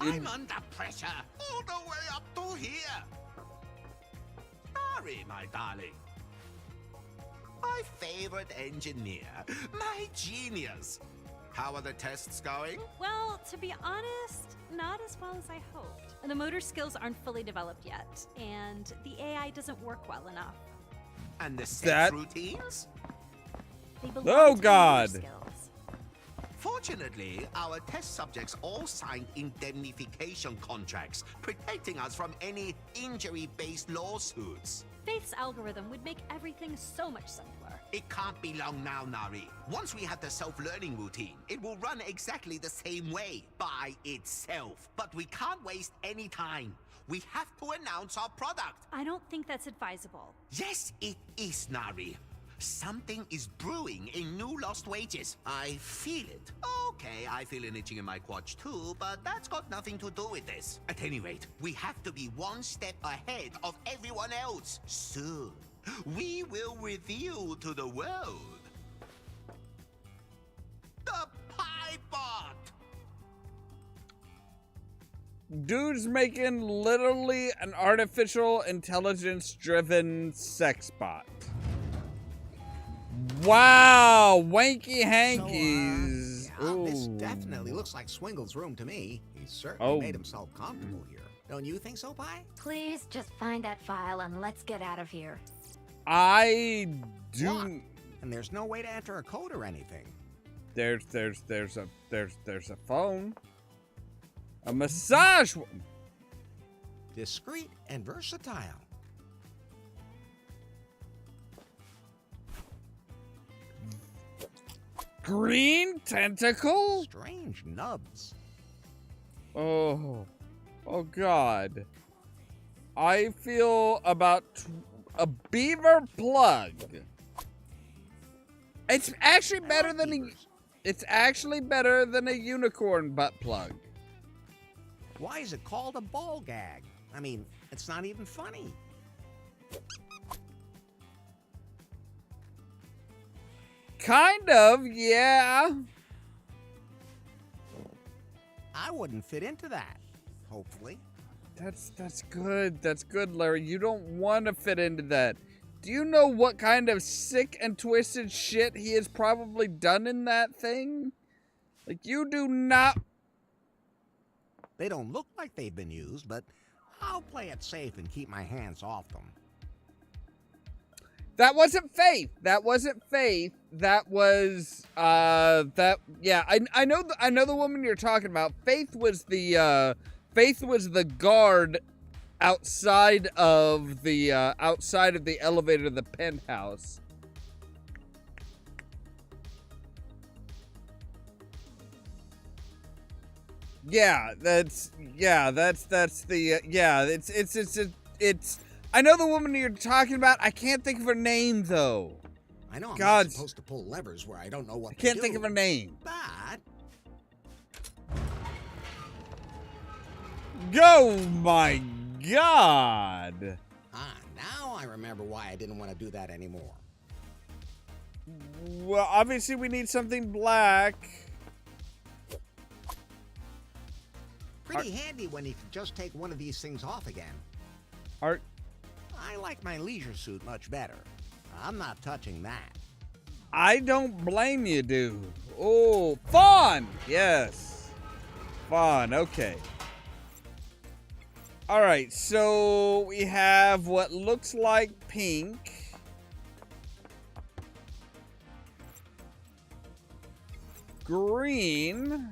I'm under pressure all the way up to here. Sorry, my darling. My favorite engineer, my genius. How are the tests going? Well, to be honest, not as well as I hoped. The motor skills aren't fully developed yet, and the AI doesn't work well enough. And the sex routines? They belong Oh, to the motor God. skills. Fortunately, our test subjects all signed indemnification contracts, protecting us from any injury-based lawsuits. Faith's algorithm would make everything so much simpler. It can't be long now, Nari. Once we have the self-learning routine, it will run exactly the same way, by itself. But we can't waste any time. We have to announce our product. I don't think that's advisable. Yes, it is, Nari. Something is brewing in New Lost Wages. I feel it. Okay, I feel an itching in my quads too, but that's got nothing to do with this. At any rate, we have to be one step ahead of everyone else. Soon, we will reveal to the world the Piebot. Dude's making literally an artificial intelligence-driven sex bot. Wow, wanky hankies. Yeah, this Ooh. definitely looks like Swingle's room to me. He certainly Oh. made himself comfortable here. Don't you think so, Pi? Please just find that file and let's get out of here. I do. What? And there's no way to enter a code or anything. There's a phone. A massage. Discreet and versatile. Green tentacle? Strange nubs. Oh. Oh, God. I feel about a beaver plug. It's actually better than it's actually better than a unicorn butt plug. Why is it called a ball gag? I mean, it's not even funny. Kind of, yeah. I wouldn't fit into that, hopefully. That's good. That's good, Larry. You don't want to fit into that. Do you know what kind of sick and twisted shit he has probably done in that thing? Like, you do not... They don't look like they've been used, but I'll play it safe and keep my hands off them. That wasn't Faith. That wasn't Faith. That was, yeah, I know the woman you're talking about. Faith was the guard outside of the elevator of the penthouse. It's I know the woman you're talking about. I can't think of her name though. I know I'm God. not supposed to pull levers where I don't know what I can't think of her name. But Oh my God. now I remember why I didn't want to do that anymore. Well, obviously we need something black. Pretty handy when you can just take one of these things off again. Art. I like my leisure suit much better. I'm not touching that. I don't blame you, dude. Oh, Fawn! Yes. Fawn, okay. Alright, so we have what looks like pink. Green.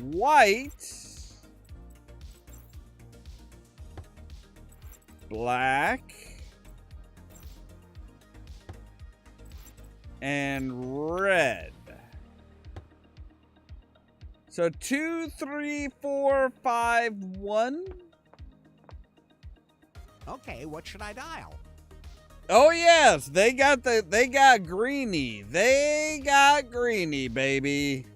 White. Black. And red. So 2, 3, 4, 5, 1. Okay, what should I dial? Oh yes, they got Greenie. They got Greenie, baby.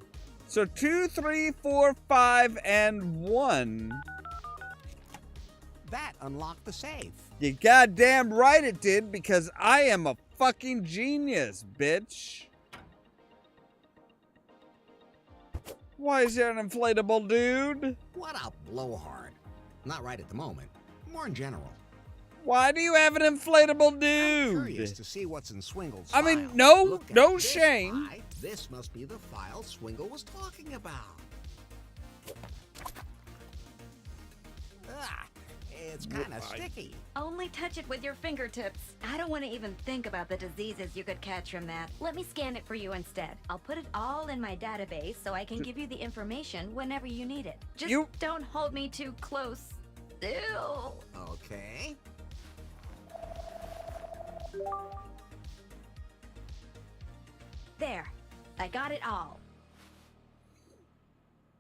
So 2, 3, 4, 5, and 1. That unlocked the safe. You goddamn right it did, because I am a fucking genius, bitch. Why is there an inflatable dude? What a blowhard. Not right at the moment. More in general. Why do you have an inflatable dude? I'm curious to see what's in Swingle's I mean, file. no Look at this shame. Pi. This must be the file Swingle was talking about. It's kind of sticky. Only touch it with your fingertips. I don't want to even think about the diseases you could catch from that. Let me scan it for you instead. I'll put it all in my database so I can give you the information whenever you need it. Just don't hold me too close. Ew. Okay. There. I got it all.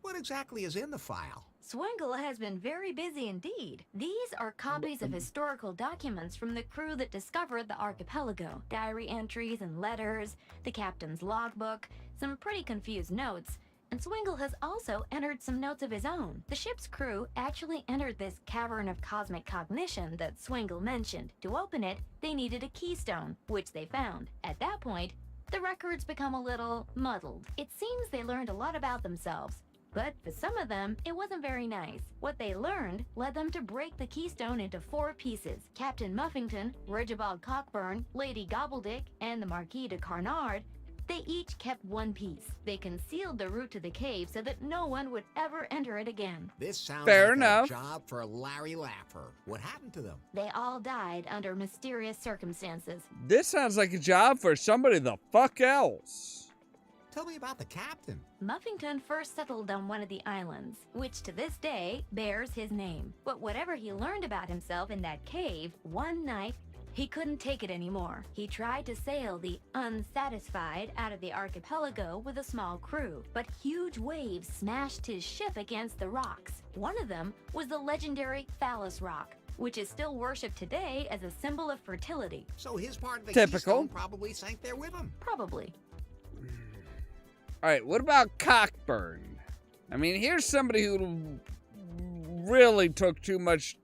What exactly is in the file? Swingle has been very busy indeed. These are copies of historical documents from the crew that discovered the archipelago. Diary entries and letters, the captain's logbook, some pretty confused notes, and Swingle has also entered some notes of his own. The ship's crew actually entered this cavern of cosmic cognition that Swingle mentioned. To open it, they needed a keystone, which they found. At that point, the records become a little muddled. It seems they learned a lot about themselves, But for some of them, it wasn't very nice. What they learned led them to break the keystone into 4 pieces. Captain Muffington, Regibald Cockburn, Lady Gobbledick, and the Marquis de Carnard, they each kept 1 piece. They concealed the route to the cave so that no one would ever enter it again. This sounds Fair like enough. a job for Larry Laffer. What happened to them? They all died under mysterious circumstances. This sounds like a job for somebody the fuck else. Tell me about the captain. Muffington first settled on one of the islands, which to this day bears his name. But whatever he learned about himself in that cave, one night, he couldn't take it anymore. He tried to sail the Unsatisfied out of the archipelago with a small crew, but huge waves smashed his ship against the rocks. One of them was the legendary Phallus Rock, which is still worshipped today as a symbol of fertility. So his part of the Typical. keystone probably sank there with him. Probably. All right, what about Cockburn? I mean, here's somebody who really took too much,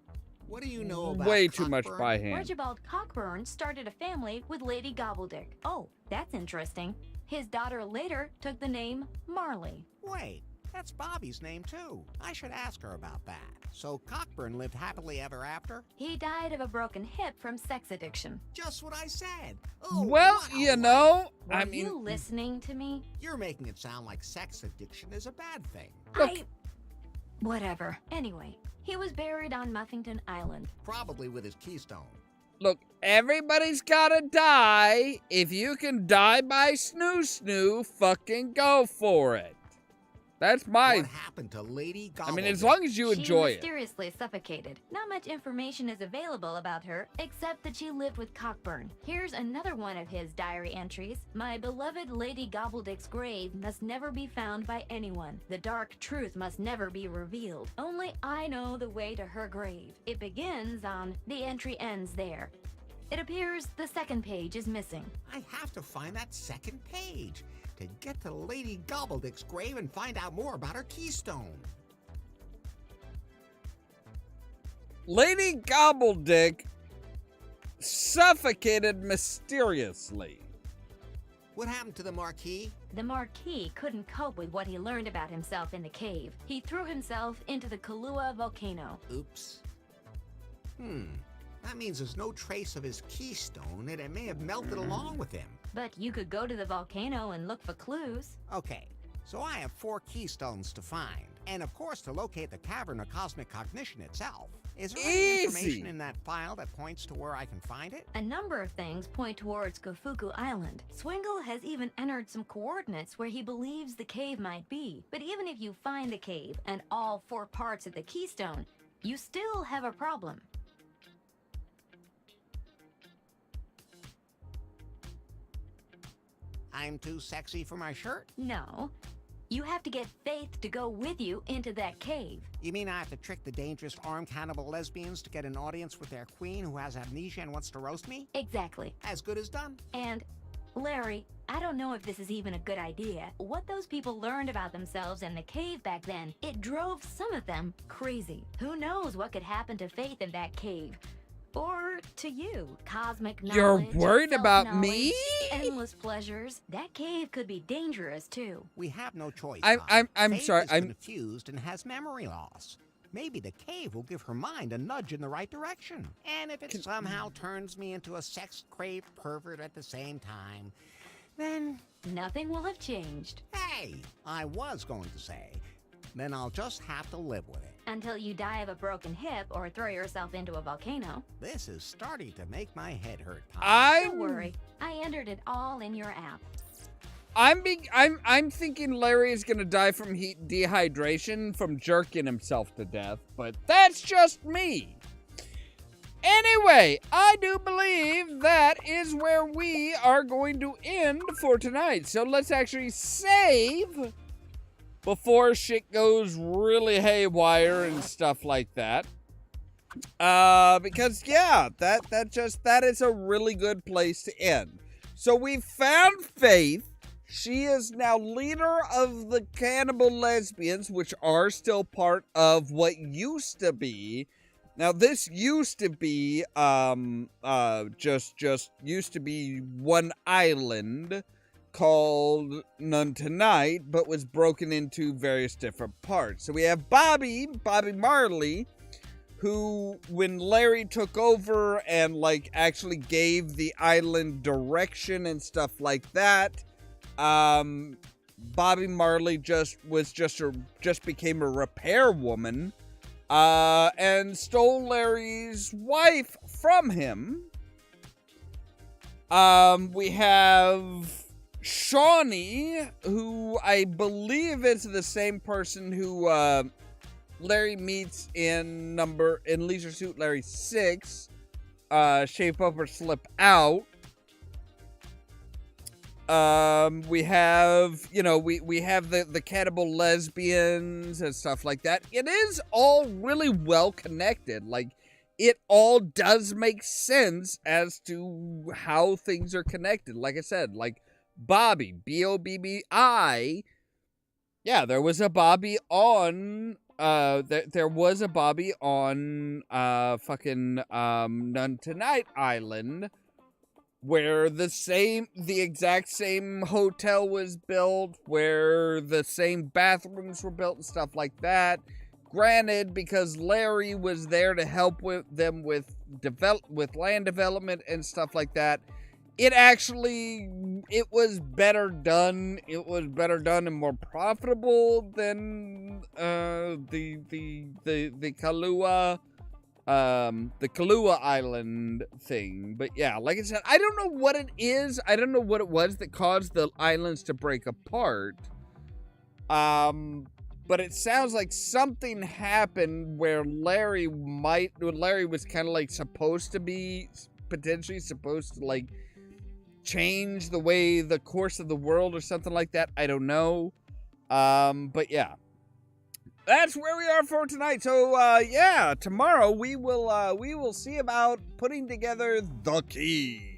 What do you know about way too much Cockburn? by hand. Regibald Cockburn started a family with Lady Gobbledick. Oh, that's interesting. His daughter later took the name Marley. Wait, that's Bobby's name too. I should ask her about that. So Cockburn lived happily ever after? He died of a broken hip from sex addiction. Just what I said. Oh, Well, wow. you know, Were I mean, you listening to me? You're making it sound like sex addiction is a bad thing. Whatever. Anyway, he was buried on Muffington Island. Probably with his keystone. look, everybody's gotta die. If you can die by snoo, fucking go for it. That's my... What happened to Lady Gobbledick? I mean, as long as you enjoy She it. mysteriously suffocated. Not much information is available about her, except that she lived with Cockburn. Here's another one of his diary entries. My beloved Lady Gobbledick's grave must never be found by anyone. The dark truth must never be revealed. Only I know the way to her grave. It begins on, the entry ends there. It appears the second page is missing. I have to find that second page to get to Lady Gobbledick's grave and find out more about her keystone. Lady Gobbledick suffocated mysteriously. What happened to the Marquis? The Marquis couldn't cope with what he learned about himself in the cave. He threw himself into the Kahlua volcano. Oops. That means there's no trace of his keystone, and it may have melted along with him. But you could go to the volcano and look for clues. Okay, so I have 4 keystones to find, and of course to locate the Cavern of Cosmic Cognition itself. Is there any information in that file that points to where I can find it? A number of things point towards Kofuku Island. Swingle has even entered some coordinates where he believes the cave might be. But even if you find the cave and all 4 parts of the keystone, you still have a problem. I'm too sexy for my shirt? No. You have to get Faith to go with you into that cave. You mean I have to trick the dangerous armed cannibal lesbians to get an audience with their queen who has amnesia and wants to roast me? Exactly. As good as done. And, Larry, I don't know if this is even a good idea. What those people learned about themselves in the cave back then, it drove some of them crazy. Who knows what could happen to Faith in that cave? Or to you. Cosmic knowledge. You're worried about me? Endless pleasures. That cave could be dangerous, too. We have no choice. I'm Faith sorry, is confused and has memory loss. Maybe the cave will give her mind a nudge in the right direction. And if it somehow turns me into a sex-craved pervert at the same time, then... Nothing will have changed. Hey, I was going to say, then I'll just have to live with it. Until you die of a broken hip or throw yourself into a volcano. This is starting to make my head hurt, Pop. Don't worry. I entered it all in your app. I'm thinking Larry is gonna die from heat dehydration from jerking himself to death, but that's just me. Anyway, I do believe that is where we are going to end for tonight. So let's actually save before shit goes really haywire and stuff like that. Because yeah, that is a really good place to end. So we found Faith. She is now leader of the cannibal lesbians, which are still part of what used to be. Now this used to be just used to be one island. called None Tonight, but was broken into various different parts. So we have Bobby Marley, who, when Larry took over and like actually gave the island direction and stuff like that, Bobby Marley just became a repair woman, and stole Larry's wife from him. We have Shawnee, who I believe is the same person who Larry meets in Leisure Suit Larry 6, Shape Up or Slip Out. We have, we have the cannibal lesbians and stuff like that. It is all really well connected. Like, it all does make sense as to how things are connected. Like I said, like Bobby, Bobbi. Yeah, there was a Bobby on, there was a Bobby on, None Tonight Island, where the exact same hotel was built, where the same bathrooms were built and stuff like that. Granted, because Larry was there to help them with land development and stuff like that, it was better done. It was better done and more profitable than the Kahlua Island thing. But yeah, like I said, I don't know what it is. I don't know what it was that caused the islands to break apart. But it sounds like something happened where Larry was kind of like potentially supposed to like change the course of the world or something like that. I don't know. But yeah. That's where we are for tonight. So yeah, tomorrow we will see about putting together the key.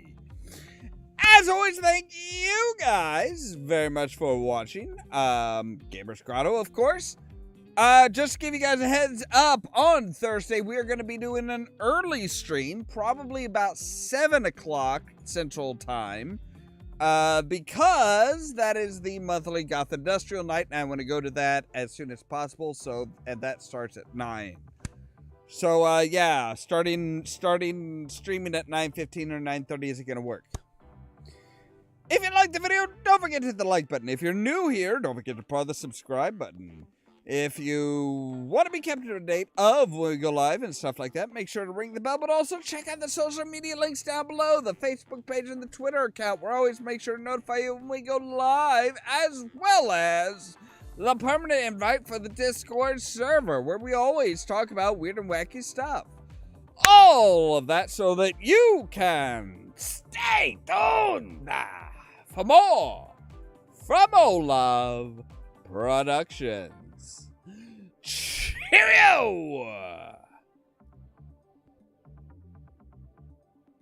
As always, thank you guys very much for watching. Gamers Grotto, of course. Just to give you guys a heads up, on Thursday, we are going to be doing an early stream, probably about 7 o'clock Central Time, because that is the monthly Goth Industrial Night, and I want to go to that as soon as possible, and that starts at 9. So, yeah, starting streaming at 9:15 or 9:30 isn't going to work. If you liked the video, don't forget to hit the like button. If you're new here, don't forget to press the subscribe button. If you want to be kept up to date of when we go live and stuff like that, make sure to ring the bell, but also check out the social media links down below, the Facebook page and the Twitter account. We'll always make sure to notify you when we go live, as well as the permanent invite for the Discord server, where we always talk about weird and wacky stuff. All of that so that you can stay tuned for more from Olove Productions. Cheerio!